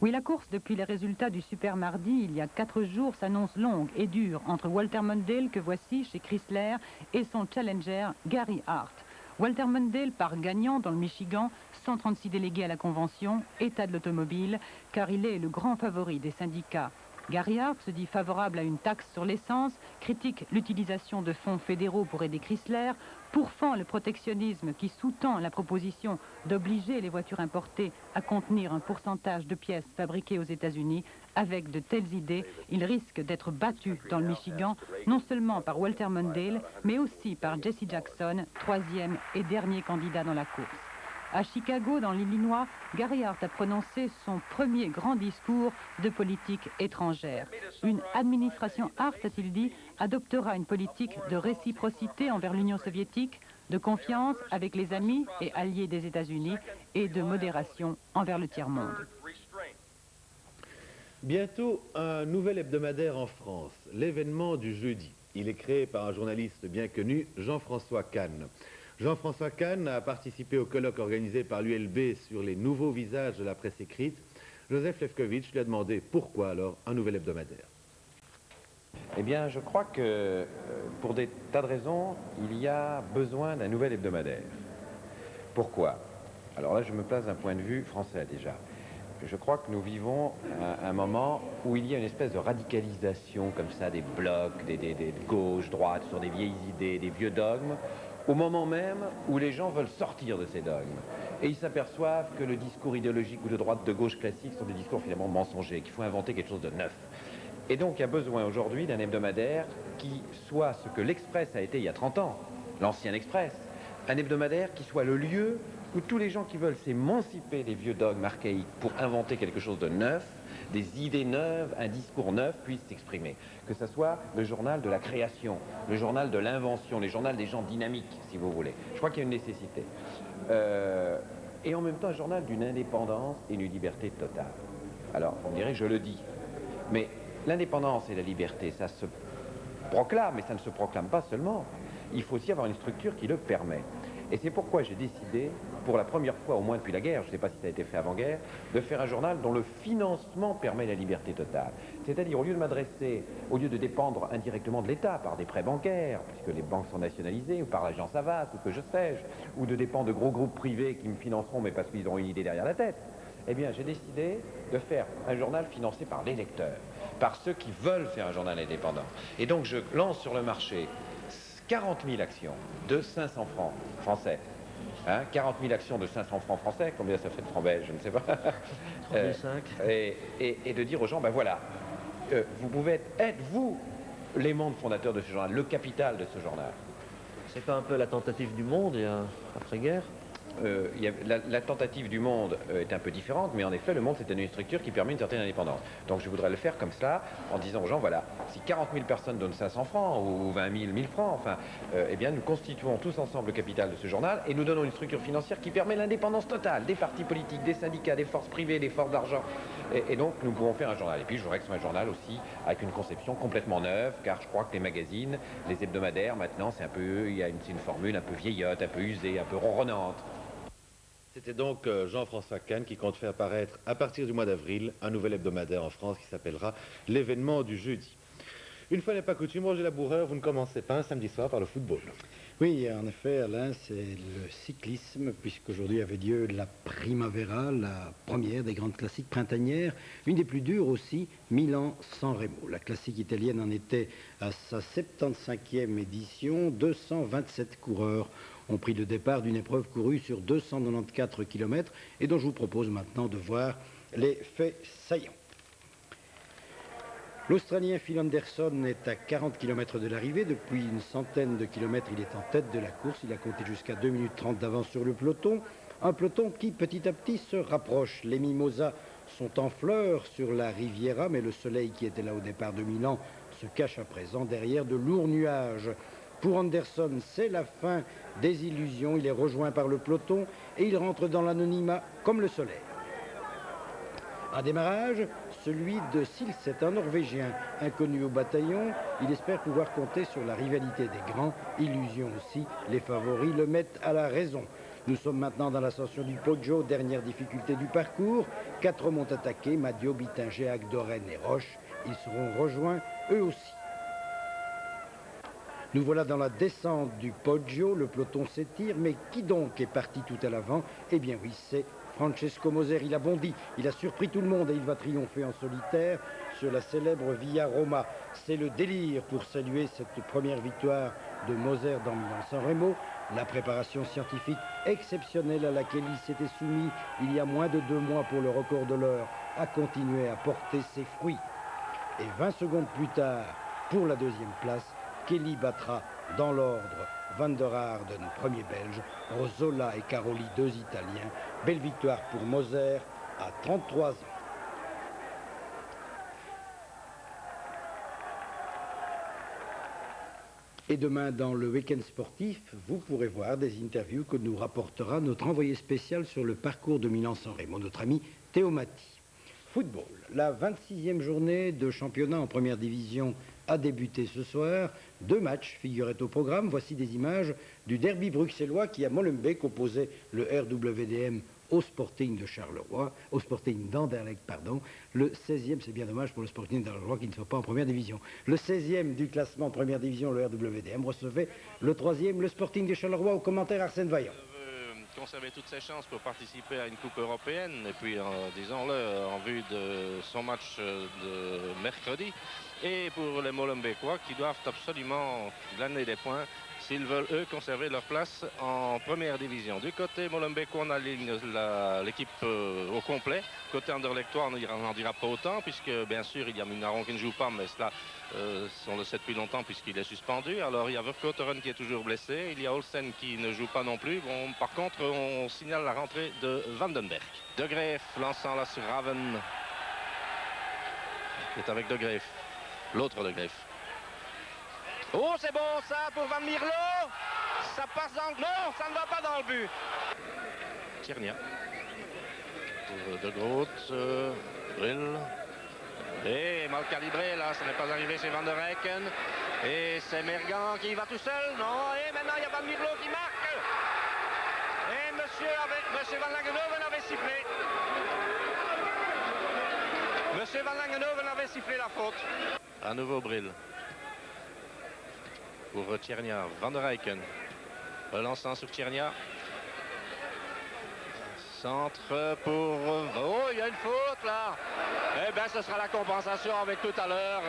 Oui, la course depuis les résultats du Super Mardi, il y a 4 jours, s'annonce longue et dure entre Walter Mondale, que voici chez Chrysler, et son challenger Gary Hart. Walter Mondale part gagnant dans le Michigan, 136 délégués à la Convention, État de l'automobile, car il est le grand favori des syndicats. Gary Hart se dit favorable à une taxe sur l'essence, critique l'utilisation de fonds fédéraux pour aider Chrysler, pourfend le protectionnisme qui sous-tend la proposition d'obliger les voitures importées à contenir un pourcentage de pièces fabriquées aux États-Unis. Avec de telles idées, il risque d'être battu dans le Michigan, non seulement par Walter Mondale, mais aussi par Jesse Jackson, troisième et dernier candidat dans la course. À Chicago, dans l'Illinois, Gary Hart a prononcé son premier grand discours de politique étrangère. Une administration Hart, a-t-il dit, adoptera une politique de réciprocité envers l'Union soviétique, de confiance avec les amis et alliés des États-Unis et de modération envers le tiers-monde. Bientôt, un nouvel hebdomadaire en France, l'événement du jeudi. Il est créé par un journaliste bien connu, Jean-François Kahn. Jean-François Kahn a participé au colloque organisé par l'ULB sur les nouveaux visages de la presse écrite. Joseph Lefkovitch lui a demandé pourquoi alors un nouvel hebdomadaire. Eh bien, je crois que pour des tas de raisons, il y a besoin d'un nouvel hebdomadaire. Pourquoi? Alors là, je me place d'un point de vue français déjà. Je crois que nous vivons un moment où il y a une espèce de radicalisation comme ça des blocs, des gauches, droites, sur des vieilles idées, des vieux dogmes, au moment même où les gens veulent sortir de ces dogmes. Et ils s'aperçoivent que le discours idéologique ou de droite, de gauche classique sont des discours finalement mensongers, qu'il faut inventer quelque chose de neuf. Et donc il y a besoin aujourd'hui d'un hebdomadaire qui soit ce que l'Express a été il y a 30 ans, l'ancien Express, un hebdomadaire qui soit le lieu où tous les gens qui veulent s'émanciper des vieux dogmes archaïques pour inventer quelque chose de neuf, des idées neuves, un discours neuf puissent s'exprimer. Que ce soit le journal de la création, le journal de l'invention, le journal des gens dynamiques, si vous voulez. Je crois qu'il y a une nécessité. Et en même temps, un journal d'une indépendance et d'une liberté totale. Alors, on dirait, je le dis, mais l'indépendance et la liberté, ça se proclame, mais ça ne se proclame pas seulement. Il faut aussi avoir une structure qui le permet. Et c'est pourquoi j'ai décidé, pour la première fois, au moins depuis la guerre, je ne sais pas si ça a été fait avant-guerre, de faire un journal dont le financement permet la liberté totale. C'est-à-dire, au lieu de dépendre indirectement de l'État par des prêts bancaires, puisque les banques sont nationalisées, ou par l'agence Havas, ou que je sais-je, ou de dépendre de gros groupes privés qui me financeront, mais parce qu'ils ont une idée derrière la tête, eh bien, j'ai décidé de faire un journal financé par les lecteurs, par ceux qui veulent faire un journal indépendant. Et donc, je lance sur le marché 40 000 actions de 500 francs français. Hein, 40 000 actions de 500 francs français, combien ça fait de francs belges, je ne sais pas. 35. Et de dire aux gens, ben voilà, vous pouvez être vous les membres fondateurs de ce journal, le capital de ce journal. C'est pas un peu la tentative du Monde après-guerre? La tentative du Monde est un peu différente, mais en effet, le Monde, c'est une structure qui permet une certaine indépendance. Donc je voudrais le faire comme ça, en disant aux gens, voilà, si 40 000 personnes donnent 500 francs, ou 20 000, 1000 francs, enfin, eh bien, nous constituons tous ensemble le capital de ce journal, et nous donnons une structure financière qui permet l'indépendance totale des partis politiques, des syndicats, des forces privées, des forces d'argent. Et donc, nous pouvons faire un journal. Et puis, je voudrais que ce soit un journal aussi avec une conception complètement neuve, car je crois que les magazines, les hebdomadaires, maintenant, c'est un peu, c'est une formule un peu vieillotte, un peu usée, un peu ronronnante. C'était donc Jean-François Kahn qui compte faire apparaître à partir du mois d'avril un nouvel hebdomadaire en France qui s'appellera l'événement du jeudi. Une fois n'est pas coutume, Roger Laboureur, vous ne commencez pas un samedi soir par le football. Oui, en effet, Alain, c'est le cyclisme, puisqu'aujourd'hui avait lieu la Primavera, la première des grandes classiques printanières, une des plus dures aussi, Milan-San Remo. La classique italienne en était à sa 75e édition, 227 coureurs ont pris le départ d'une épreuve courue sur 294 km et dont je vous propose maintenant de voir les faits saillants. L'Australien Phil Anderson est à 40 km de l'arrivée. Depuis une centaine de kilomètres, il est en tête de la course. Il a compté jusqu'à 2 minutes 30 d'avance sur le peloton. Un peloton qui, petit à petit, se rapproche. Les mimosas sont en fleurs sur la Riviera, mais le soleil qui était là au départ de Milan se cache à présent derrière de lourds nuages. Pour Anderson, c'est la fin des illusions. Il est rejoint par le peloton et il rentre dans l'anonymat comme le soleil. Un démarrage, celui de Silset, un Norvégien inconnu au bataillon. Il espère pouvoir compter sur la rivalité des grands. Illusion aussi, les favoris le mettent à la raison. Nous sommes maintenant dans l'ascension du Poggio, dernière difficulté du parcours. 4 montent attaqués, Madio, Bittinger, Agdoren et Roche. Ils seront rejoints eux aussi. Nous voilà dans la descente du Poggio, le peloton s'étire, mais qui donc est parti tout à l'avant? Eh bien oui, c'est Francesco Moser, il a bondi, il a surpris tout le monde et il va triompher en solitaire sur la célèbre Via Roma. C'est le délire pour saluer cette première victoire de Moser dans Milan-San Remo. La préparation scientifique exceptionnelle à laquelle il s'était soumis il y a moins de 2 mois pour le record de l'heure a continué à porter ses fruits. Et 20 secondes plus tard, pour la deuxième place, Kelly battra dans l'ordre Van der Harden, premier belge, Rosola et Caroli, 2 Italiens. Belle victoire pour Moser à 33 ans. Et demain, dans le week-end sportif, vous pourrez voir des interviews que nous rapportera notre envoyé spécial sur le parcours de Milan-San Remo, notre ami Théo Matti. Football, la 26e journée de championnat en première division a débuté ce soir. 2 matchs figuraient au programme. Voici des images du derby bruxellois qui, à Molenbeek, opposait le RWDM au Sporting de Charleroi, au Sporting d'Anderlecht, pardon. Le 16e, c'est bien dommage pour le Sporting de Charleroi qui ne soit pas en première division. Le 16e du classement en première division, le RWDM, recevait le 3e, le Sporting de Charleroi. Au commentaire, Arsène Vaillant. Conserver toutes ses chances pour participer à une coupe européenne et puis, disons-le, en vue de son match de mercredi. Et pour les Molenbeekois qui doivent absolument glaner des points s'ils veulent, eux, conserver leur place en première division. Du côté Molenbeekois, on aligne l'équipe au complet. Côté Anderlechtois, on n'en dira pas autant, puisque, bien sûr, il y a Munaron qui ne joue pas, mais cela, on le sait depuis longtemps, puisqu'il est suspendu. Alors, il y a Verkotteren qui est toujours blessé. Il y a Olsen qui ne joue pas non plus. Bon, par contre, on signale la rentrée de Vandenberg. De Greef lançant là sur Raven. C'est avec De Greef. L'autre De Greef. Oh, c'est bon ça pour Van Mierlo. Ça passe dans le... Non, ça ne va pas dans le but. Tiernia. Pour De Groot. Brill. Et mal calibré là, ça n'est pas arrivé chez Van der Eycken. Et c'est Mergan qui va tout seul. Non, et maintenant il y a Van Mierlo qui marque. Et Monsieur Van Langenhoven avait sifflé. Monsieur Van Langenhoven avait sifflé la faute. À nouveau Brill. Pour Tiernia, Van der Eycken. Relançant sur Tiernia. Centre pour... Oh, il y a une faute là. Eh bien, ce sera la compensation avec tout à l'heure.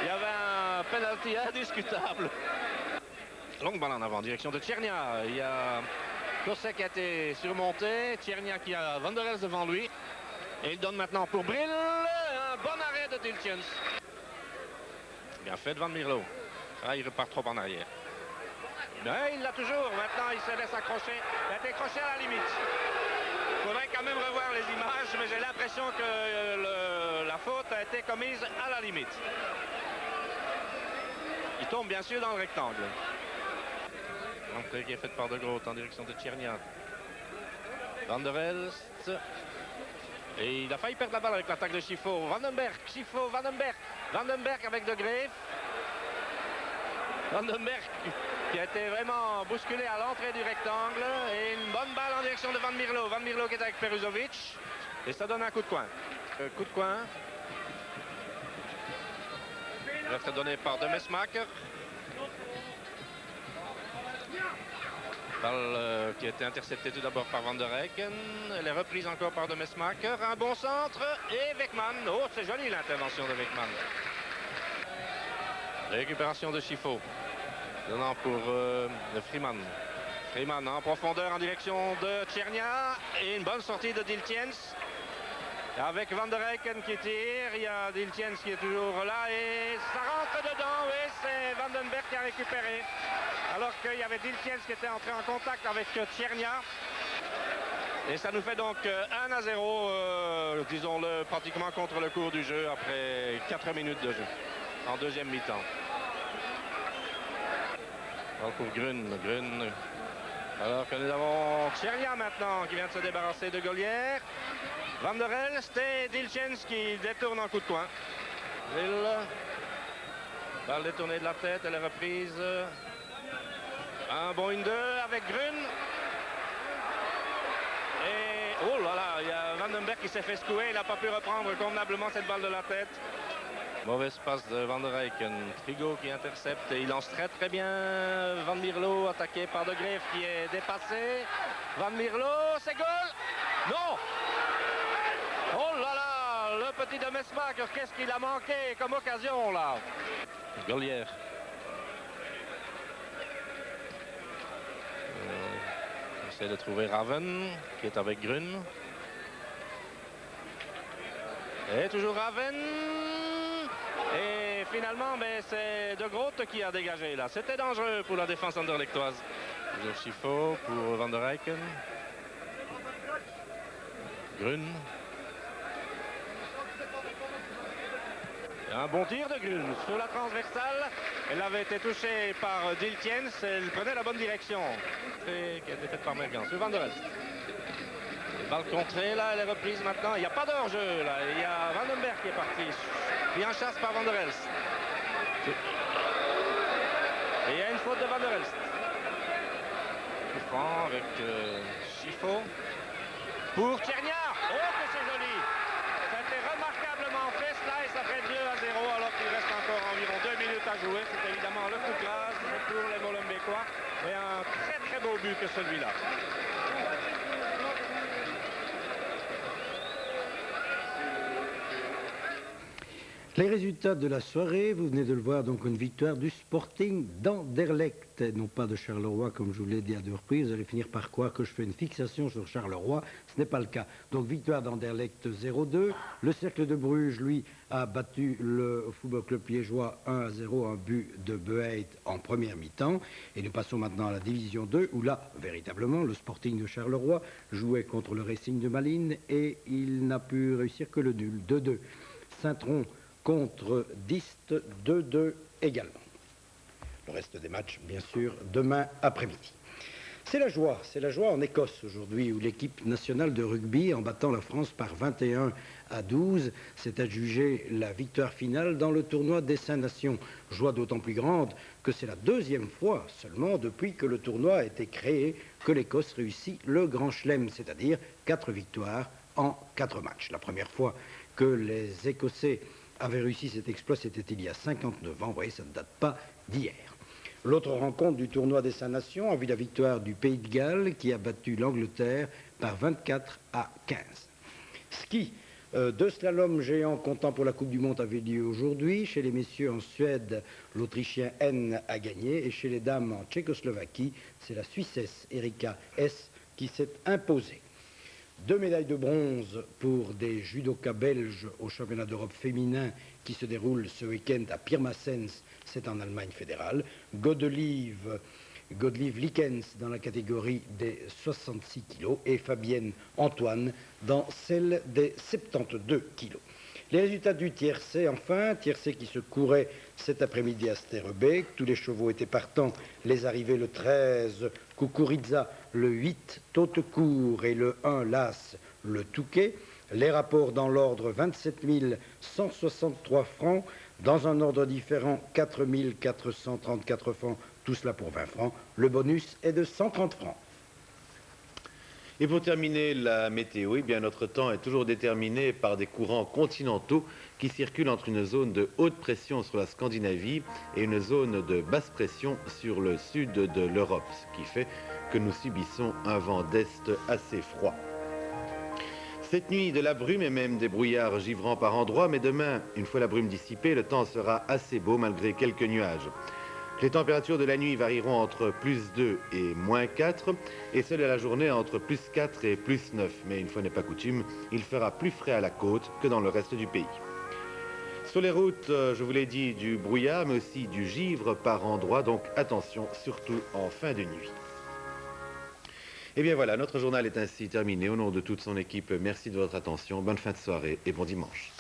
Il y avait un penalty indiscutable. Longue balle en avant, direction de Tiernia. Il y a Cosset qui a été surmonté, Tchernia qui a Van der Elst devant lui. Et il donne maintenant pour Brill, un bon arrêt de Diltjens. Bien fait de Van Mierlo. Ah, il repart trop en arrière. Mais il l'a toujours, maintenant il se laisse accrocher. Il a été accroché à la limite. Il faudrait quand même revoir les images, mais j'ai l'impression que la faute a été commise à la limite. Il tombe bien sûr dans le rectangle. L'entrée qui est faite par De Groot en direction de Tchernia. Van der Elst. Et il a failli perdre la balle avec l'attaque de Schifo. Vandenberg, Schifo, Vandenberg. Vandenberg avec De Greef. Vandenberg qui a été vraiment bousculé à l'entrée du rectangle. Et une bonne balle en direction de Van Mierlo. Van Mierlo qui est avec Peruzovic. Et ça donne un coup de coin. Coup de coin. Il va être donné par De Mesmaeker. Balle qui a été interceptée tout d'abord par Van der Eycken. Elle est reprise encore par De Mesmaeker. Un bon centre et Weckman. Oh, c'est joli l'intervention de Weckman. Récupération de Schifo. Donnant pour Freeman. Freeman en profondeur en direction de Tchernia. Et une bonne sortie de Diltjens. Avec Van der Eycken qui tire. Il y a Diltjens qui est toujours là. Et ça rentre dedans. Oui, c'est Vandenberg qui a récupéré. Alors qu'il y avait Diltjens qui était entré en contact avec Tchernia. Et ça nous fait donc 1-0, disons-le, pratiquement contre le cours du jeu après 4 minutes de jeu, en deuxième mi-temps. Pour Grun. Alors que nous avons Tchernia maintenant qui vient de se débarrasser de Golière. Van der Elst et Diltjens qui détourne en coup de coin. Balle détournée de la tête, elle est reprise. Un bon 1-2 avec Grun. Et oh là là, il y a Vandenberg qui s'est fait secouer. Il n'a pas pu reprendre convenablement cette balle de la tête. Mauvaise passe de Van der Eycken. Frigo qui intercepte et il lance très très bien. Van Mierlo attaqué par De Greef qui est dépassé. Van Mierlo, c'est goal. Non. Oh là là, le petit de Mesmaeker, qu'est-ce qu'il a manqué comme occasion là. Golière. On essaie de trouver Raven qui est avec Grun. Et toujours Raven. Et finalement, c'est De Groot qui a dégagé là. C'était dangereux pour la défense anderlechtoise. Toujours Schifo pour Van der Eycken. Grun. Un bon tir de Grun sur la transversale. Elle avait été touchée par Diltjens. Elle prenait la bonne direction. Et qui a été faite par Mergans. Sur Van der Elst. Balle contrée là, elle est reprise maintenant. Il n'y a pas d'hors-jeu là. Il y a Vandenberg qui est parti. Puis en chasse par Van der Elst. Et il y a une faute de Van der Elst. Coup franc avec Schifo. Pour Tchernia. Oh que c'est joli. C'était remarquablement fait cela et ça fait 2-0 alors qu'il reste encore environ 2 minutes à jouer. C'est évidemment le coup de grâce pour les Molenbeekois. Et un très très beau but que celui-là. Les résultats de la soirée, vous venez de le voir, donc une victoire du Sporting d'Anderlecht, non pas de Charleroi, comme je vous l'ai dit à 2 reprises. Vous allez finir par croire que je fais une fixation sur Charleroi. Ce n'est pas le cas. Donc victoire d'Anderlecht 0-2. Le Cercle de Bruges, lui, a battu le Football Club liégeois 1-0, un but de Beheit en première mi-temps. Et nous passons maintenant à la Division 2, où là, véritablement, le Sporting de Charleroi jouait contre le Racing de Malines et il n'a pu réussir que le nul, 2-2. Saint-Tron contre Diest, 2-2 également. Le reste des matchs, bien sûr, demain après-midi. C'est la joie en Écosse aujourd'hui, où l'équipe nationale de rugby, en battant la France par 21-12, s'est adjugé la victoire finale dans le tournoi des 5 Nations. Joie d'autant plus grande que c'est la 2e fois seulement depuis que le tournoi a été créé que l'Écosse réussit le Grand Chelem, c'est-à-dire 4 victoires en 4 matchs. La première fois que les Écossais avait réussi cet exploit, c'était il y a 59 ans. Vous voyez, ça ne date pas d'hier. L'autre rencontre du tournoi des 5 Nations a vu la victoire du Pays de Galles qui a battu l'Angleterre par 24-15. Ski, 2 slaloms géants comptant pour la Coupe du Monde avaient lieu aujourd'hui. Chez les messieurs en Suède, l'Autrichien N a gagné. Et chez les dames en Tchécoslovaquie, c'est la Suissesse Erika S qui s'est imposé. 2 médailles de bronze pour des judokas belges au championnat d'Europe féminin qui se déroule ce week-end à Pirmasens, c'est en Allemagne fédérale. Godelieve Likens dans la catégorie des 66 kg et Fabienne Antoine dans celle des 72 kg. Les résultats du tiercé, enfin, tiercé qui se courait cet après-midi à Sterrebeek. Tous les chevaux étaient partants. Les arrivées le 13, Kukuridza, le 8, Tautecourt et le 1, Las, le Touquet. Les rapports dans l'ordre 27 163 francs. Dans un ordre différent, 4 434 francs. Tout cela pour 20 francs. Le bonus est de 130 francs. Et pour terminer la météo, eh bien notre temps est toujours déterminé par des courants continentaux qui circulent entre une zone de haute pression sur la Scandinavie et une zone de basse pression sur le sud de l'Europe, ce qui fait que nous subissons un vent d'est assez froid. Cette nuit, de la brume et même des brouillards givrants par endroits, mais demain, une fois la brume dissipée, le temps sera assez beau malgré quelques nuages. Les températures de la nuit varieront entre plus 2 et moins 4 et celle de la journée entre plus 4 et plus 9. Mais une fois n'est pas coutume, il fera plus frais à la côte que dans le reste du pays. Sur les routes, je vous l'ai dit, du brouillard mais aussi du givre par endroits, donc attention, surtout en fin de nuit. Et bien voilà, notre journal est ainsi terminé. Au nom de toute son équipe, merci de votre attention, bonne fin de soirée et bon dimanche.